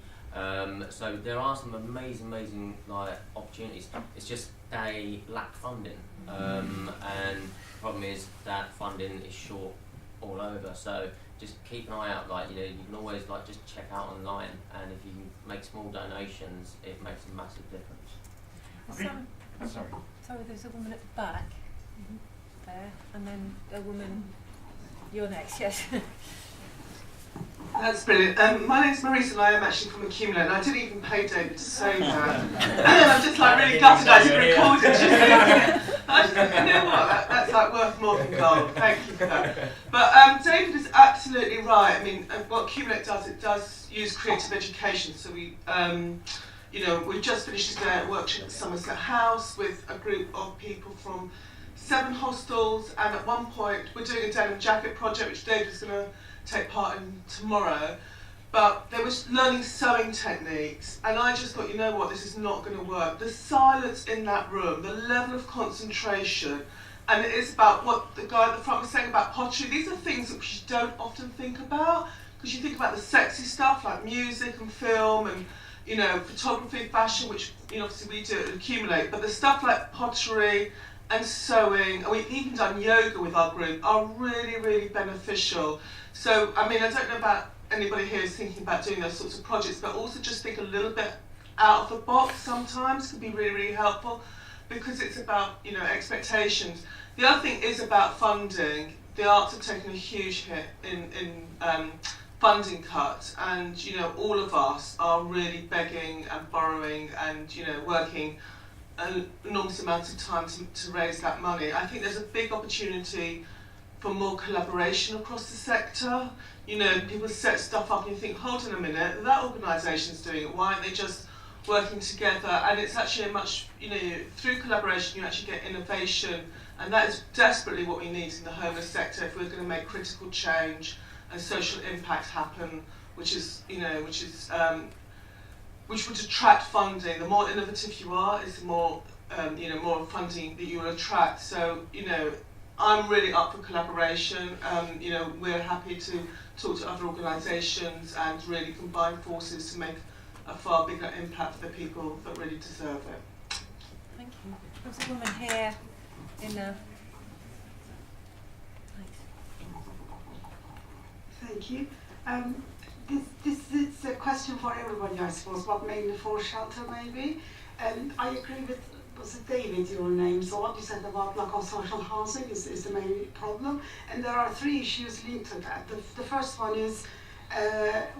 So there are some amazing like opportunities. It's just they lack funding, and the problem is that funding is short all over. So just keep an eye out. Like, you know, you can always like just check out online, and if you can make small donations, it makes a massive difference. Sorry, there's a woman at the back there, and then a woman. You're next, yes. That's brilliant. My name's Marisa and I am actually from Accumulate, and I didn't even pay David to say that. And I'm just like really gutted I didn't record it. I just think, you know what, that's like worth more than gold. Thank you for that. But David is absolutely right. I mean, what Accumulate does, it does use creative education. So we, you know, we've just finished a workshop at Somerset House with a group of people from 7 hostels, and at one point we're doing a denim jacket project which David's going to take part in tomorrow, but they were learning sewing techniques, and I just thought, you know what, this is not going to work. The silence in that room, the level of concentration, and it is about what the guy at the front was saying about pottery. These are things that you don't often think about, because you think about the sexy stuff like music and film and, you know, photography, fashion, which, you know, obviously we do at Accumulate, but the stuff like pottery and sewing, and we've even done yoga with our group, are really beneficial. So, I mean, I don't know about anybody here who's thinking about doing those sorts of projects, but also just think a little bit out of the box sometimes can be really helpful, because it's about, you know, expectations. The other thing is about funding. The arts have taken a huge hit in funding cuts, and, you know, all of us are really begging and borrowing and, you know, working an enormous amount of time to raise that money. I think there's a big opportunity for more collaboration across the sector. You know, people set stuff up and you think, hold on a minute, that organisation's doing it, why aren't they just working together? And it's actually a much, you know, through collaboration you actually get innovation, and that is desperately what we need in the homeless sector if we're going to make critical change and social impact happen, which is, you know, which would attract funding. The more innovative you are, is the more, you know, more funding that you will attract. So, you know, I'm really up for collaboration. You know, we're happy to talk to other organisations and really combine forces to make a far bigger impact for the people that really deserve it. Thank you. There's a woman here in the... Thank you. This is a question for everybody, I suppose, but mainly for shelter, maybe. And I agree with, was it David, your name? So what you said about lack of social housing is the main problem. And there are 3 issues linked to that. The first one is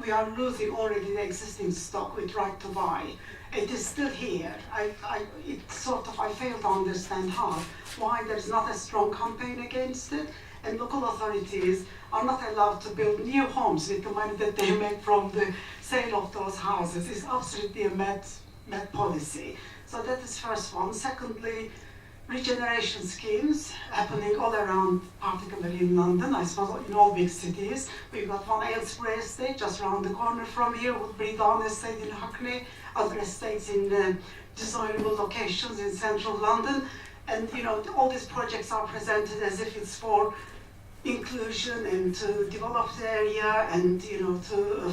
we are losing already the existing stock with right to buy. It is still here. I fail to understand why there is not a strong campaign against it. And local authorities are not allowed to build new homes with the money that they make from the sale of those houses. It's absolutely a mad policy. So that is first one. Secondly, regeneration schemes happening all around, particularly in London, I suppose in all big cities. We've got one Aylesbury estate just around the corner from here, Woodbury Down estate in Hackney, other estates in desirable locations in central London. And all these projects are presented as if it's for inclusion and to develop the area and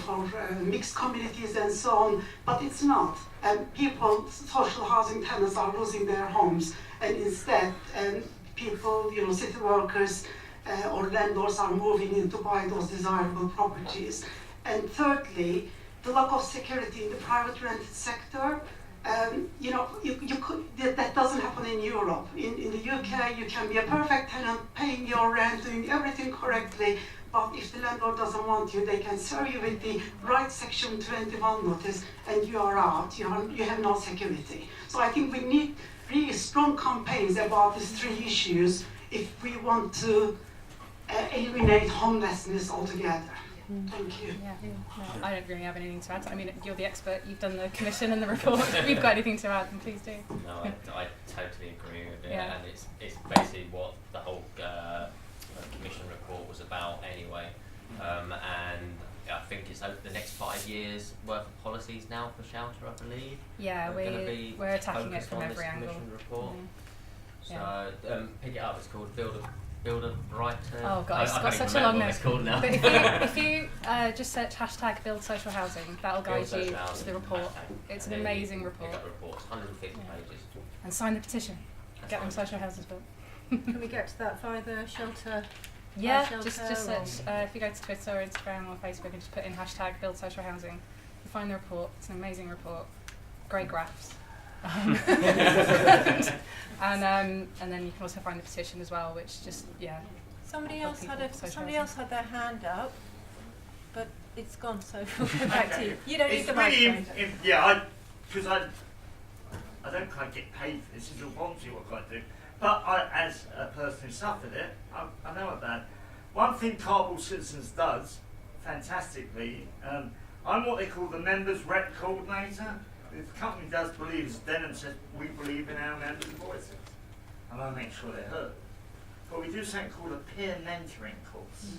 for mixed communities and so on, but it's not. People, social housing tenants are losing their homes, and instead people, city workers or landlords are moving in to buy those desirable properties. And thirdly, the lack of security in the private rented sector. That doesn't happen in Europe. In the UK, you can be a perfect tenant, paying your rent, doing everything correctly, but if the landlord doesn't want you, they can serve you with the right Section 21 notice, and you are out. You have no security. So I think we need really strong campaigns about these 3 issues if we want to eliminate homelessness altogether. Thank you. Yeah, no, I don't really have anything to add. I mean, you're the expert. You've done the commission and the report. If you've got anything to add, then please do. No, I totally agree with it, Yeah. and it's basically what the whole commission report was about anyway. And I think it's over the next 5 years worth of policies now for shelter, I believe. Yeah, we're attacking it from every angle. Report. Yeah. So pick it up. It's called Build a Brighter. Oh god, it's got such a long name. But if you just search hashtag build social housing, that'll guide you to the report. It's an amazing report. Pick up reports, 150 pages. And sign the petition. Get them social houses built. Can we get to that via the shelter? Yeah, just search. If you go to Twitter or Instagram or Facebook and just put in hashtag build social housing, you'll find the report. It's an amazing report. Great graphs. And then you can also find the petition as well, which just Somebody else had their hand up, but it's gone. So we'll go back to you. You don't need the microphone. Because I don't quite get paid for this. It's all voluntary what I do. But as a person who suffered it, I know about it. One thing Cardboard Citizens does fantastically. I'm what they call the members rep coordinator. If the company does believe, as Denham says, we believe in our members' voices, and I make sure they're heard. But we do something called a peer mentoring course.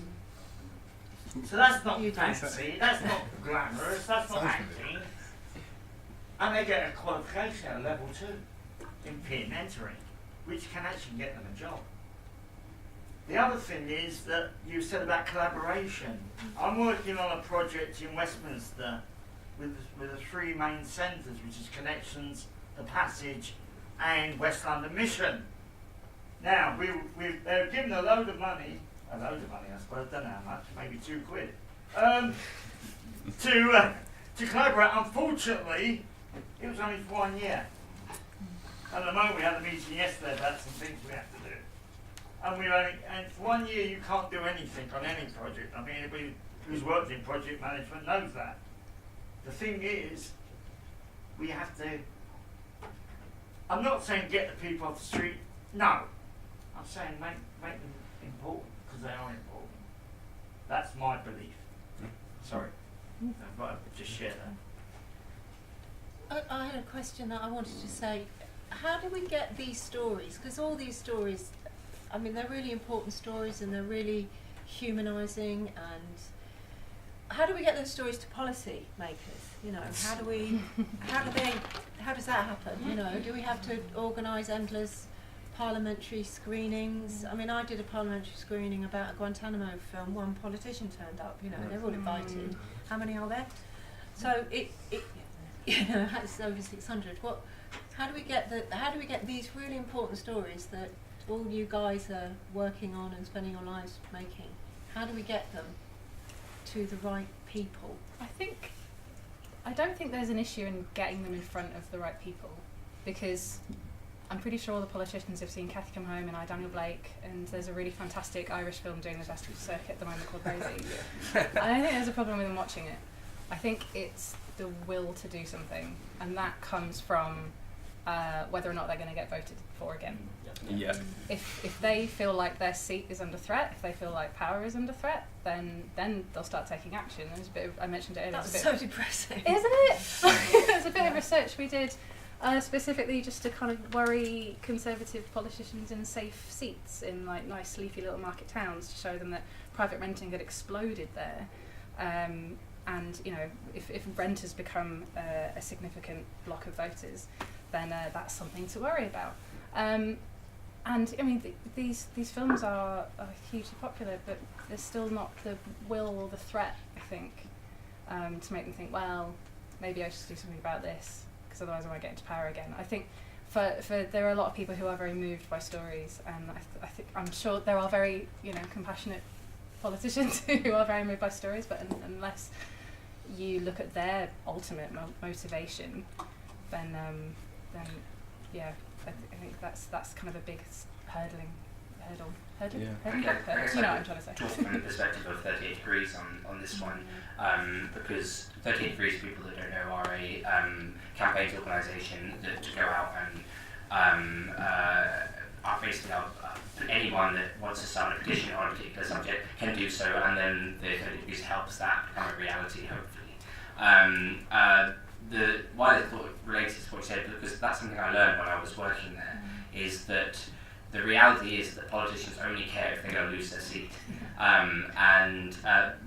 So that's not fancy, that's not glamorous, that's not acting. And they get a qualification at level 2 in peer mentoring, which can actually get them a job. The other thing is that you said about collaboration. I'm working on a project in Westminster with the 3 main centres, which is Connections, The Passage, and West London Mission. Now, they're given a load of money, I suppose, I don't know how much, maybe £2, to collaborate. Unfortunately, it was only for 1 year. At the moment, we had a meeting yesterday about some things we have to do. And for 1 year, you can't do anything on any project. I mean, anybody who's worked in project management knows that. The thing is, we have to, I'm not saying get the people off the street, no. I'm saying make them important, because they are important. That's my belief. Sorry, I've just share that. I had a question that I wanted to say. How do we get these stories? Because all these stories, I mean, they're really important stories and they're really humanising. And how do we get those stories to policy makers? How does that happen? Do we have to organise endless parliamentary screenings? I mean, I did a parliamentary screening about a Guantanamo film. 1 politician turned up. They're all invited. How many are there? So it's over 600. How do we get these really important stories that all you guys are working on and spending your lives making? How do we get them? to the right people? I don't think there's an issue in getting them in front of the right people, because I'm pretty sure all the politicians have seen Cathy Come Home and I, Daniel Blake, and there's a really fantastic Irish film doing the festival circuit at the moment called Rosie. I don't think there's a problem with them watching it. I think it's the will to do something, and that comes from whether or not they're going to get voted for again. Yeah. If they feel like their seat is under threat, if they feel like power is under threat, then they'll start taking action. There's a bit of, I mentioned it earlier. That's so depressing, isn't it? There's a bit of research we did specifically just to kind of worry Conservative politicians in safe seats in like nice leafy little market towns, to show them that private renting had exploded there. And you know, if rent has become a significant block of voters, then that's something to worry about. And I mean, these films are hugely popular, but there's still not the will or the threat, I think, to make them think, well, maybe I should do something about this, because otherwise I won't get into power again. I think for there are a lot of people who are very moved by stories, and I'm sure there are very compassionate politicians who are very moved by stories, but unless you look at their ultimate motivation, then yeah, I think that's kind of a big hurdle. You know what I'm trying to say. Talk from the perspective of 38 Degrees on this one, because 38 Degrees, for people that don't know, are a campaigns organisation that to go out and basically anyone that wants to start a petition on a particular subject can do so, and then the 38 Degrees helps that become a reality, hopefully. Why I thought it related to what you said, because that's something I learned when I was working there, is that the reality is that politicians only care if they're going to lose their seat.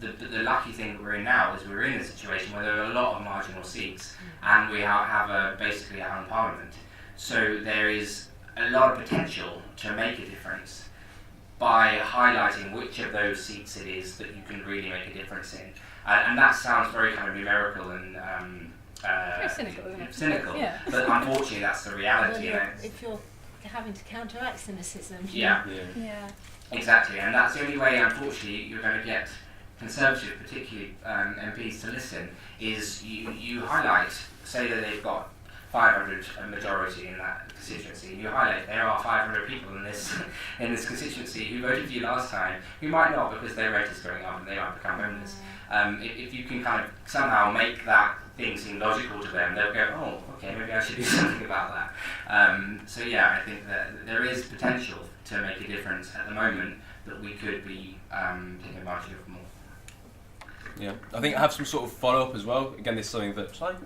The lucky thing that we're in now is we're in a situation where there are a lot of marginal seats, and we have basically our own parliament. So there is a lot of potential to make a difference by highlighting which of those seats it is that you can really make a difference in. And that sounds very kind of numerical and very cynical, isn't it? Cynical, yeah. But unfortunately that's the reality. Well, if you're having to counteract cynicism. Yeah. Exactly, and that's the only way, unfortunately, you're going to get Conservative, particularly MPs, to listen, is you highlight, say that they've got 500 majority in that constituency, and you highlight there are 500 people in this constituency who voted for you last time, who might not because their rate is going up and they might become homeless. If you can kind of somehow make that thing seem logical to them, they'll go, oh, okay, maybe I should do something about that. So yeah, I think that there is potential to make a difference at the moment that we could be taking advantage of more. Yeah, I think I have some sort of follow-up as well. Again, this is something that... Should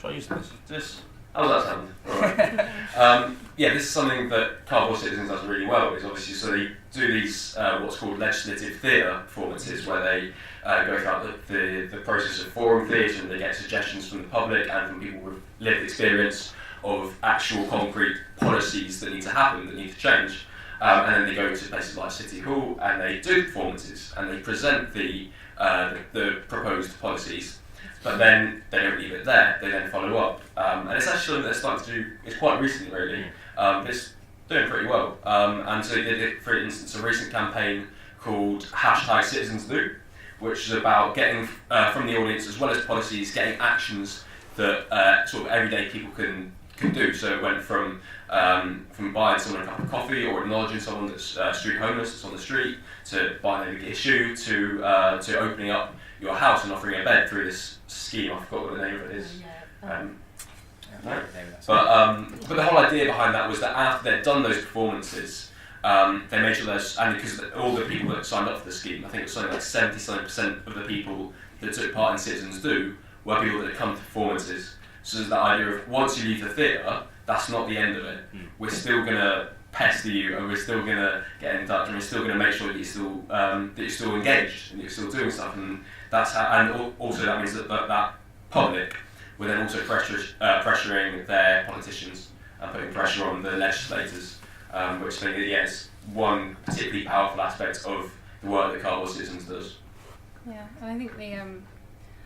I use this? How does that sound? Alright. Yeah, this is something that Cardboard Citizens does really well, is obviously, so they do these what's called legislative theatre performances, where they go throughout the process of forum theatre, and they get suggestions from the public and from people with lived experience of actual concrete policies that need to happen, that need to change. And then they go to places like City Hall and they do performances and they present the proposed policies, but then they don't leave it there, they then follow up. And it's actually something that they're starting to do, it's quite recent really, but it's doing pretty well. And so they did, for instance, a recent campaign called #CitizensDo, which is about getting from the audience as well as policies, getting actions that sort of everyday people can do. So it went from buying someone a cup of coffee or acknowledging someone that's street homeless that's on the street, to buying a big issue, to opening up your house and offering a bed through this scheme. I forgot what the name of it is. But the whole idea behind that was that after they'd done those performances, they made sure there's, and because all the people that signed up for the scheme, I think it was something like 70% of the people that took part in Citizens Do were people that had come to performances. So there's that idea of once you leave the theatre, that's not the end of it. We're still going to pester you, and we're still going to get in touch, and we're still going to make sure that you're still engaged and you're still doing stuff. And that's how, and also that means that public were then also pressuring their politicians and putting pressure on the legislators, which I think is one particularly powerful aspect of the work that Cardboard Citizens does. Yeah, and I think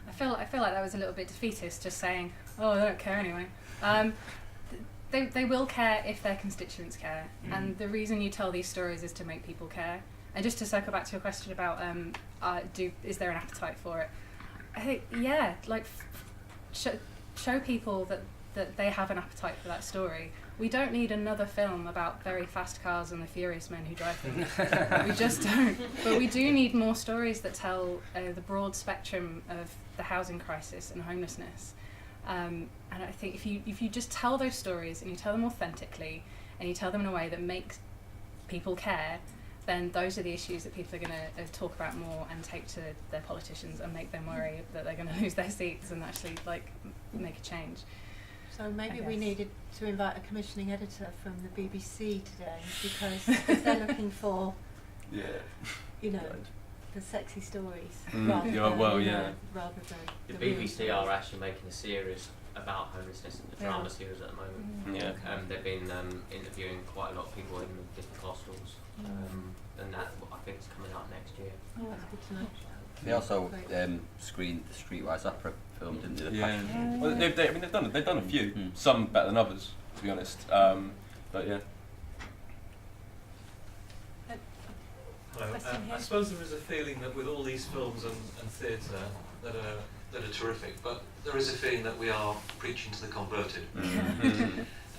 I feel like that was a little bit defeatist, just saying, oh, they don't care anyway. They will care if their constituents care, and the reason you tell these stories is to make people care. And just to circle back to your question about is there an appetite for it? I think show people that they have an appetite for that story. We don't need another film about very fast cars and the furious men who drive them. We just don't. But we do need more stories that tell the broad spectrum of the housing crisis and homelessness. And I think if you just tell those stories and you tell them authentically and you tell them in a way that makes people care, then those are the issues that people are going to talk about more and take to their politicians and make them worry that they're going to lose their seats and actually make a change. So maybe we needed to invite a commissioning editor from the BBC today, because if they're looking for, the sexy stories. Rather than the BBC are actually making a series about homelessness, a drama series at the moment. They've been interviewing quite a lot of people in the different hostels, and that I think is coming out next year. Oh, that's good to know. They also screened the Streetwise Opera film, didn't they? Well, they've done a few, some better than others, to be honest. But yeah. Hello. I suppose there is a feeling that with all these films and theatre that are terrific, but there is a feeling that we are preaching to the converted.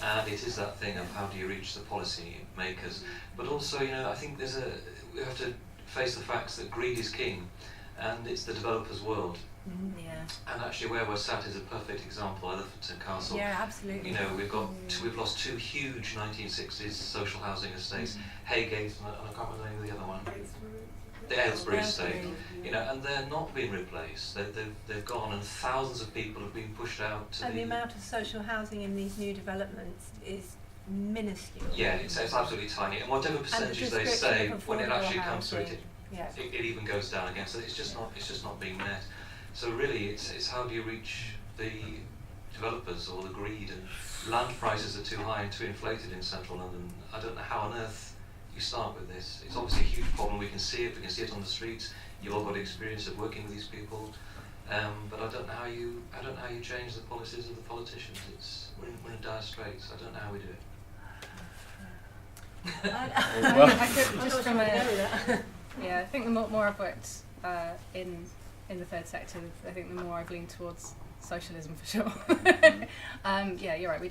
And it is that thing of how do you reach the policy makers, but also, I think we have to face the facts that greed is king, and it's the developers' world. And actually, where we're sat is a perfect example. Elephant and Castle. Yeah, absolutely. We've lost two huge 1960s social housing estates, Haygate and I can't remember the name of the other one. The Aylesbury estate. And they're not being replaced. They've gone, and thousands of people have been pushed out. And the amount of social housing in these new developments is minuscule. Yeah, it's absolutely tiny. And whatever percentages they say, when it actually comes to it, it even goes down again. So it's just not being met. So really, it's how do you reach the developers or the greed? And land prices are too high and too inflated in central London. I don't know how on earth you start with this. It's obviously a huge problem. We can see it. We can see it on the streets. You've all got experience of working with these people, but I don't know how you change the policies of the politicians. We're in dire straits. I don't know how we do it. I could just from I think the more I've worked in the third sector, I think the more I've leaned towards socialism for sure. You're right.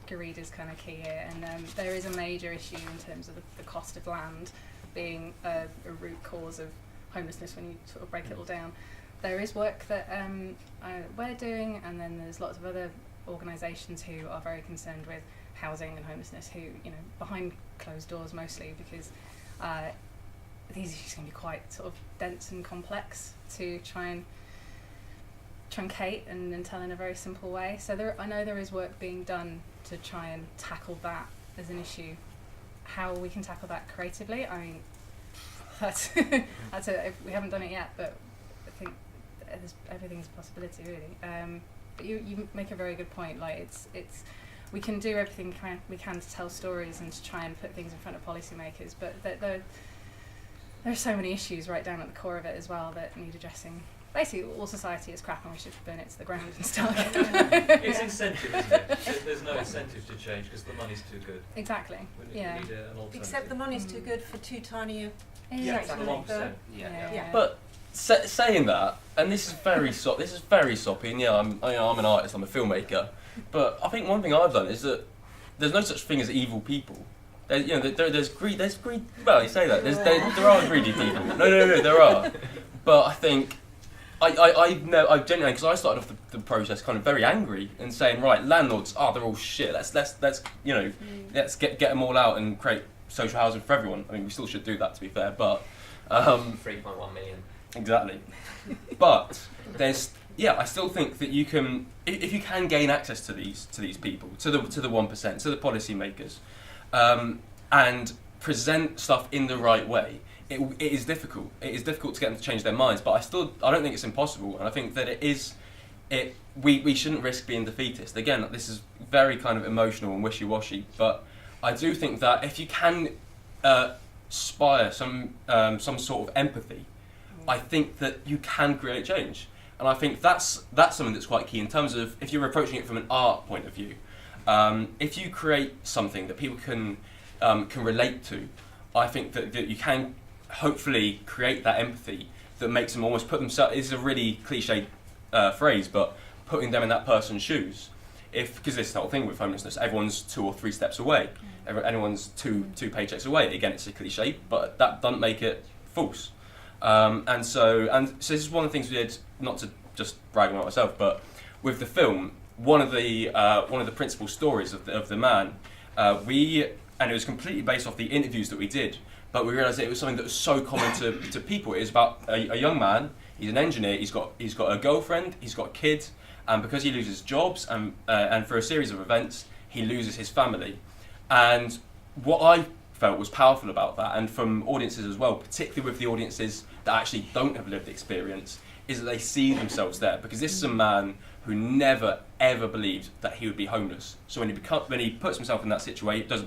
Greed is kind of key here, and there is a major issue in terms of the cost of land being a root cause of homelessness when you sort of break it all down. There is work that we're doing, and then there's lots of other organisations who are very concerned with housing and homelessness, who, behind closed doors mostly, because these issues can be quite sort of dense and complex to try and truncate and tell in a very simple way. So I know there is work being done to try and tackle that as an issue. How we can tackle that creatively, I mean, we haven't done it yet, but I think everything's a possibility, really. But you make a very good point. We can do everything we can to tell stories and to try and put things in front of policymakers, but there are so many issues right down at the core of it as well that need addressing. Basically, all society is crap and we should burn it to the ground and start. It's incentive, isn't it? There's no incentive to change because the money's too good. Exactly. We need an alternative. Except the money's too good for too tiny a section. 1%. But saying that, and this is very soppy, and I'm an artist, I'm a filmmaker, but I think one thing I've done is that there's no such thing as evil people. There's greed. Well, you say that. There are greedy people. No, there are. But I think I genuinely, because I started off the process kind of very angry and saying, right, landlords, they're all shit. Let's get them all out and create social housing for everyone. I mean, we still should do that, to be fair, but 3.1 million. Exactly. But I still think that you can, if you can gain access to these people, to the 1%, to the policymakers, and present stuff in the right way. It is difficult. It is difficult to get them to change their minds, but I don't think it's impossible, and I think that we shouldn't risk being defeatist. Again, this is very kind of emotional and wishy-washy, but I do think that if you can inspire some sort of empathy, I think that you can create change, and I think that's something that's quite key in terms of if you're approaching it from an art point of view. If you create something that people can relate to, I think that you can hopefully create that empathy that makes them almost put themselves, it's a really cliche phrase, but putting them in that person's shoes. Because this whole thing with homelessness, everyone's 2 or 3 steps away. Anyone's two paychecks away. Again, it's a cliche, but that doesn't make it false. And so this is one of the things we did, not to just brag about myself, but with the film, one of the principal stories of the man, and it was completely based off the interviews that we did, but we realised that it was something that was so common to people. It was about a young man. He's an engineer. He's got a girlfriend. He's got kids, and because he loses jobs and for a series of events, he loses his family. And what I felt was powerful about that, and from audiences as well, particularly with the audiences that actually don't have lived experience, is that they see themselves there. Because this is a man who never ever believed that he would be homeless. So when he puts himself in that situation,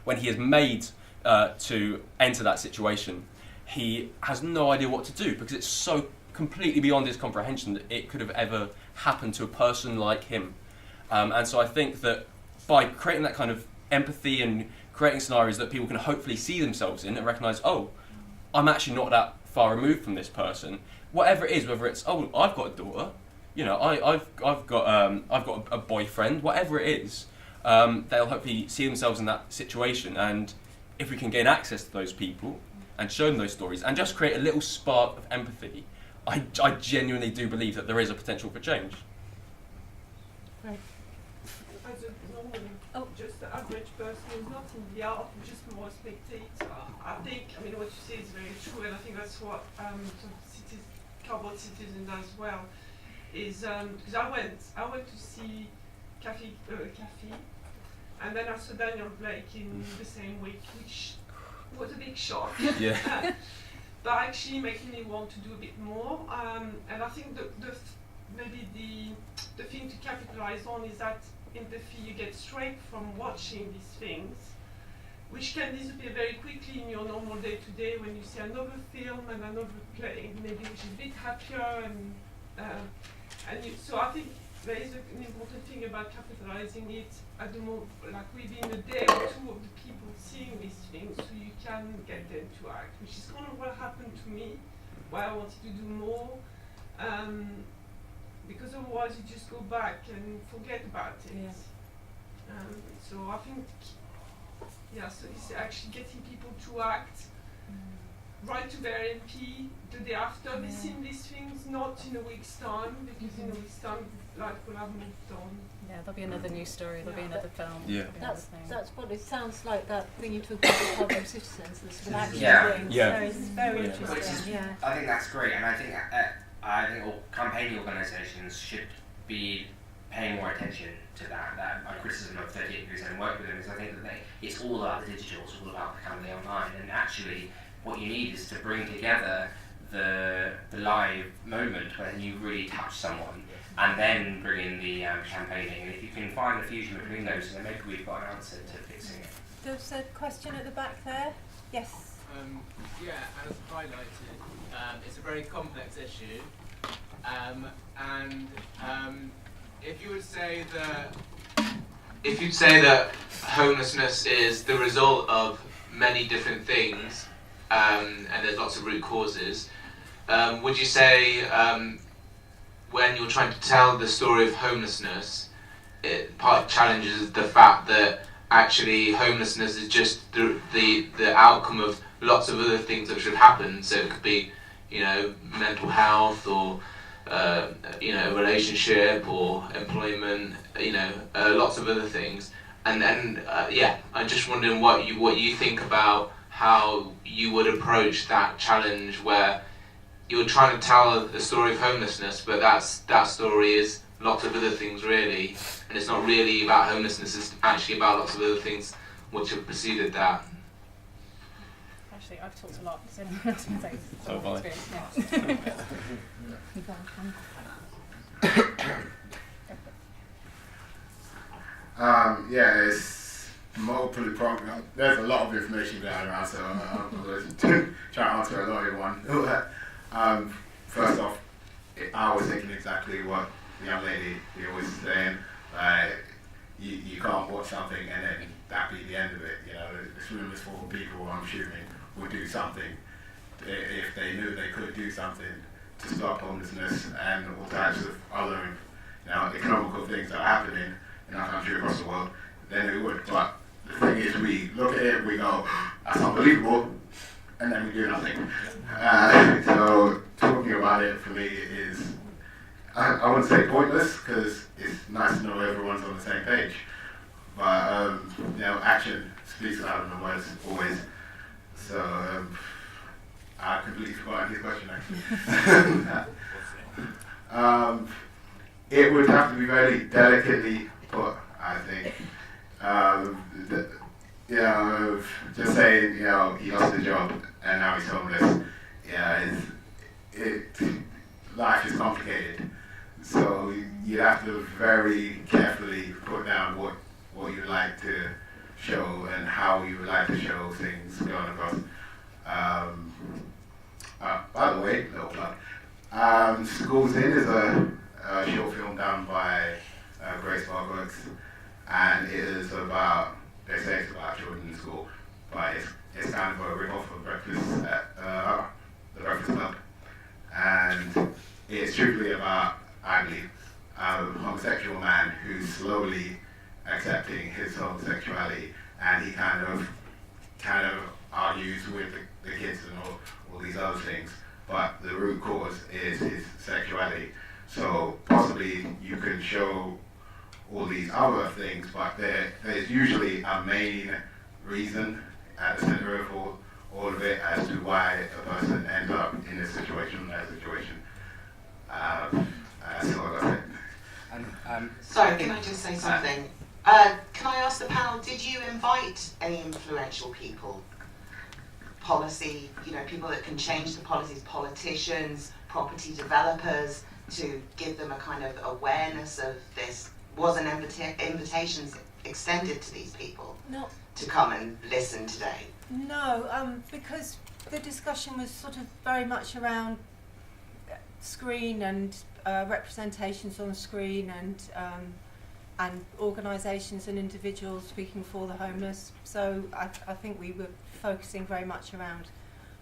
when he is made to enter that situation, he has no idea what to do, because it's so completely beyond his comprehension that it could have ever happened to a person like him. And so I think that by creating that kind of empathy and creating scenarios that people can hopefully see themselves in and recognise, oh, I'm actually not that far removed from this person. Whatever it is, whether it's, oh, I've got a daughter, I've got a boyfriend, whatever it is, they'll hopefully see themselves in that situation. And if we can gain access to those people and show them those stories and just create a little spark of empathy, I genuinely do believe that there is a potential for change. Right. As a normal, just the average person who's not in the art, just more a spectator, I think, what you say is very true, and I think that's what cardboard citizen as well, is because I went to see Cafe, and then I saw Daniel Blake in the same week, which was a big shock. Yeah. But actually making me want to do a bit more, and I think maybe the thing to capitalize on is that empathy you get straight from watching these things, which can disappear very quickly in your normal day-to-day when you see another film and another play, maybe which is a bit happier, so I think there is an important thing about capitalizing it at the moment, like within a day or two of the people seeing these things, so you can get them to act, which is kind of what happened to me, why I wanted to do more, because otherwise you just go back and forget about it. Yeah. So I think, so it's actually getting people to act, write to their MP the day after they've seen these things, not in a week's time, because in a week's time life will have moved on. Yeah, there'll be another news story, there'll be another film. Yeah. That's what it sounds like, that thing you talk about with carbon citizens, the sort of action thing. Yeah. It's very interesting. I think that's great, and I think all campaigning organisations should be paying more attention to that. My criticism of 38 Degrees and work with them is I think that it's all about the digital, it's all about the kind of the online, and actually what you need is to bring together the live moment when you really touch someone, and then bring in the campaigning. And if you can find the fusion between those, then maybe we've got an answer to fixing it. There's a question at the back there. Yes. As highlighted, it's a very complex issue, and if you would say that homelessness is the result of many different things, and there's lots of root causes, would you say when you're trying to tell the story of homelessness, it part challenges the fact that actually homelessness is just the outcome of lots of other things that should happen? So it could be, mental health, or relationship, or employment, lots of other things. And then I'm just wondering what you think about how you would approach that challenge where you're trying to tell the story of homelessness, but that story is lots of other things really, and it's not really about homelessness, it's actually about lots of other things which have preceded that. Actually, I've talked a lot, so anyone else can say So have I. It's multiple problems. There's a lot of information going around, so I'm going to try to answer a lot of one. First off, I was thinking exactly what the young lady here was saying. you can't watch something and then that be the end of it. You know, this room is full of people, I'm assuming, would do something if they knew they could do something to stop homelessness and all types of other, you know, economical things that are happening in our country across the world, then it would. But the thing is, we look at it, we go, that's unbelievable, and then we do nothing. So talking about it for me is, I wouldn't say pointless, because it's nice to know everyone's on the same page. But you know, action speaks louder than words always. So I completely forgot his question actually. It would have to be very delicately put, I think. You know, just saying, you know, he lost his job and now he's homeless. Yeah, life is complicated. So you have to very carefully put down what you would like to show and how you would like to show things going across. By the way, little plug. Schools In is a short film done by Grace Barkworks, and it is about, they say it's about children in school, but it's kind of a rip-off of Breakfast at the Breakfast Club. And it's truthfully about, I believe, a homosexual man who's slowly accepting his homosexuality, and he kind of argues with the kids and all these other things, but the root cause is his sexuality. So possibly you can show all these other things, but there's usually a main reason at the center of all of it as to why a person ends up in this situation, that situation. That's all I got. Sorry, can I just say something? Can I ask the panel, did you invite any influential people? Policy, you know, people that can change the policies, politicians, property developers, to give them a kind of awareness of this? Was an invitations extended to these people to come and listen today? No, because the discussion was sort of very much around screen and representations on screen and organisations and individuals speaking for the homeless. So I think we were focusing very much around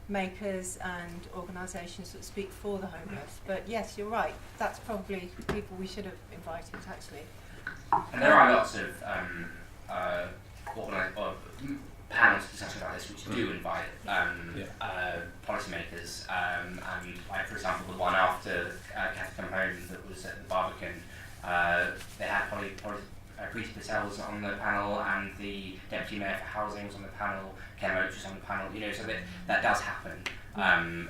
makers and organisations that speak for the homeless. But yes, you're right, that's probably people we should have invited actually. And there are lots of panels discussions about this which do invite policymakers, and like for example the one after Cathy Come Home that was at the Barbican, they had Preeti Patel's on the panel, and the Deputy Mayor for Housing was on the panel, Ken Oates was on the panel, you know, so that does happen. And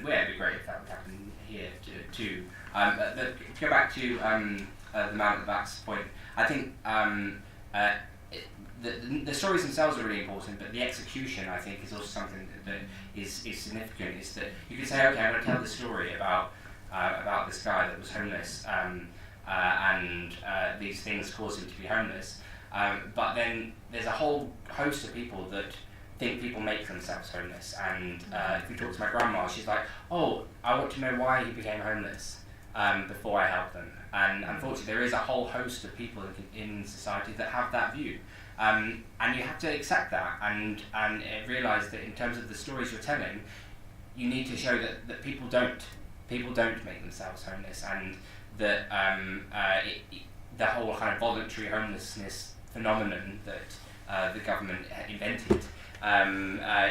it'd be great if that would happen here too. But to go back to the man at the back's point, I think the stories themselves are really important, but the execution, I think, is also something that is significant. Is that you can say, okay, I'm going to tell this story about this guy that was homeless, and these things caused him to be homeless. But then there's a whole host of people that think people make themselves homeless. And if you talk to my grandma, she's like, oh, I want to know why he became homeless before I help them. And unfortunately, there is a whole host of people in society that have that view. And you have to accept that and realise that in terms of the stories you're telling, you need to show that people don't make themselves homeless, and that the whole kind of voluntary homelessness phenomenon that the government invented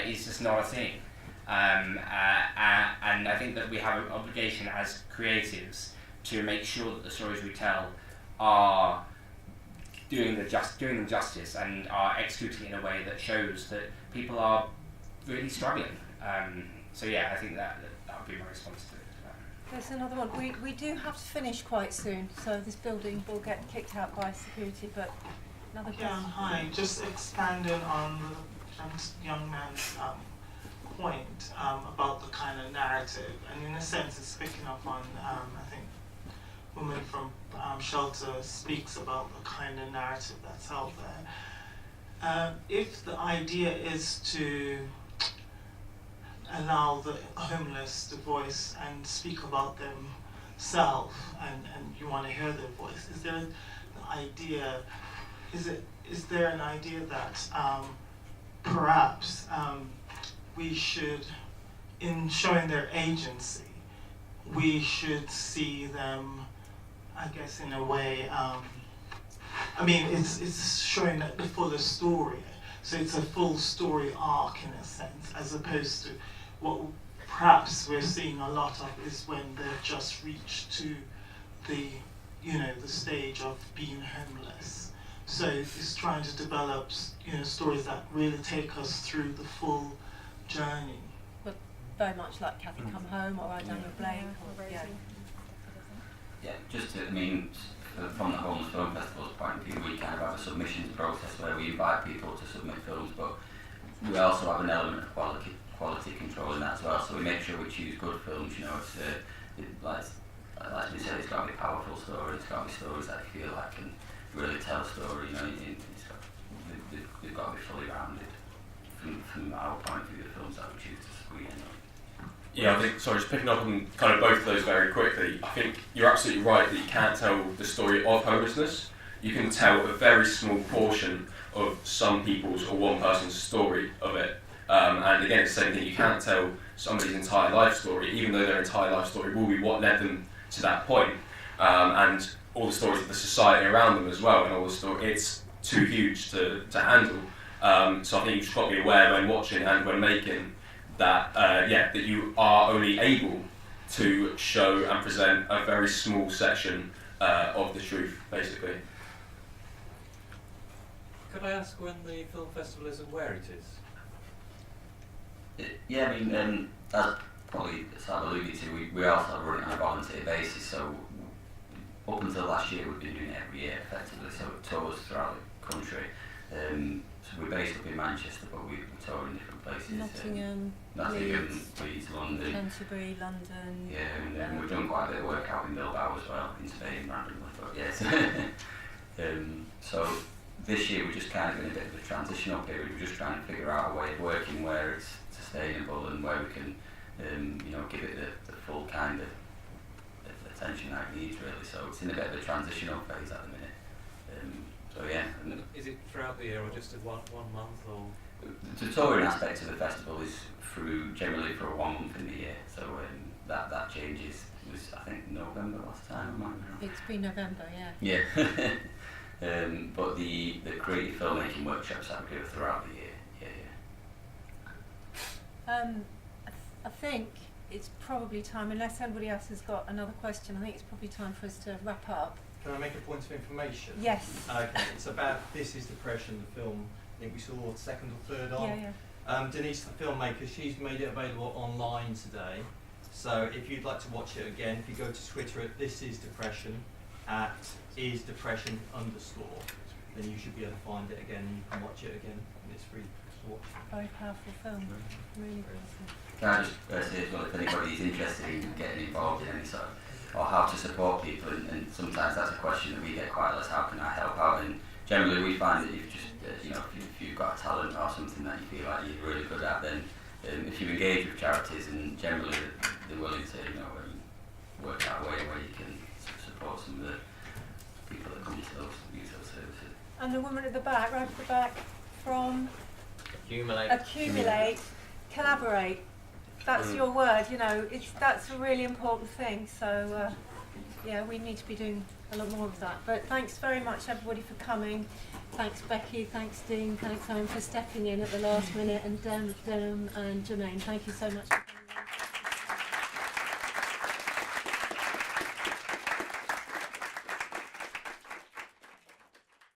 is just not a thing. And I think that we have an obligation as creatives to make sure that the stories we tell are doing them justice and are executing in a way that shows that people are really struggling. So yeah, I think that would be my response to it. There's another one. We do have to finish quite soon, so this building will get kicked out by security, but another question. Yeah, hi. Just expanding on the young man's point about the kind of narrative, and in a sense it's picking up on, I think, Women from Shelter speaks about the kind of narrative that's out there. If the idea is to allow the homeless to voice and speak about themselves, and you want to hear their voice, is there the idea is there an idea that perhaps we should, in showing their agency, we should see them, I guess, in a way, I mean, it's showing the fuller story. So it's a full story arc in a sense, as opposed to what perhaps we're seeing a lot of is when they've just reached to the, the stage of being homeless. So it's trying to develop, stories that really take us through the full journey. But very much like Kathy Come Home or Ride Down with Blake. Yeah, just to, I mean, from the Homeless Film Festival's point of view, we kind of have a submissions process where we invite people to submit films, but we also have an element of quality control in that as well. So we make sure we choose good films. Like we said, it's got to be powerful stories. It's got to be stories that you feel like can really tell a story. They've got to be fully rounded. From our point of view, the films that we choose to screen. Yeah, I think, sorry, just picking up on kind of both of those very quickly, I think you're absolutely right that you can't tell the story of homelessness. You can tell a very small portion of some people's or one person's story of it. And again, it's the same thing, you can't tell somebody's entire life story, even though their entire life story will be what led them to that point. And all the stories of the society around them as well, and all the story, it's too huge to handle. So I think you've just got to be aware when watching and when making that that you are only able to show and present a very small section of the truth, basically. Could I ask when the film festival is and where it is? Yeah, I mean, as probably Sam alluded to, we also run it on a volunteer basis, so up until last year we've been doing it every year effectively, so tours throughout the country. So we're based up in Manchester, but we tour in different places. Nottingham, Leeds, London. Canterbury, London. Yeah, and we've done quite a bit of work out in Bilbao as well, in Spain randomly. But yes. So this year we're just kind of in a bit of a transitional period. We're just trying to figure out a way of working where it's sustainable and where we can, give it the full kind of attention that it needs really. So it's in a bit of a transitional phase at the minute. So yeah. Is it throughout the year or just one month or? The touring aspect of the festival is generally for 1 month in the year. So that changes. It was I think November last time. It's been November, yeah. Yeah. But the creative filmmaking workshops that we do throughout the year. I think it's probably time, unless anybody else has got another question, I think it's probably time for us to wrap up. Can I make a point of information? Yes. Okay, it's about This Is Depression, the film. I think we saw second or third on. Yeah. Denise, the filmmaker, she's made it available online today. So if you'd like to watch it again, if you go to Twitter at This Is Depression, at @isdepression_, then you should be able to find it again and you can watch it again. And it's free to watch. Very powerful film. Really powerful. Can I just say as well, if anybody is interested in getting involved in any sort of, or how to support people, and sometimes that's a question that we get quite a lot, how can I help out? And generally we find that you've just, if you've got a talent or something that you feel like you're really good at, then if you engage with charities, and generally they're willing to, work out a way where you can support some of the people that come to use those services. And the woman at the back, right at the back, from Accumulate, collaborate. That's your word, that's a really important thing. So, we need to be doing a lot more of that. But thanks very much, everybody, for coming. Thanks, Becky. Thanks, Dean. Thanks, Owen, for stepping in at the last minute. And Dem and Jermaine, thank you so much for coming.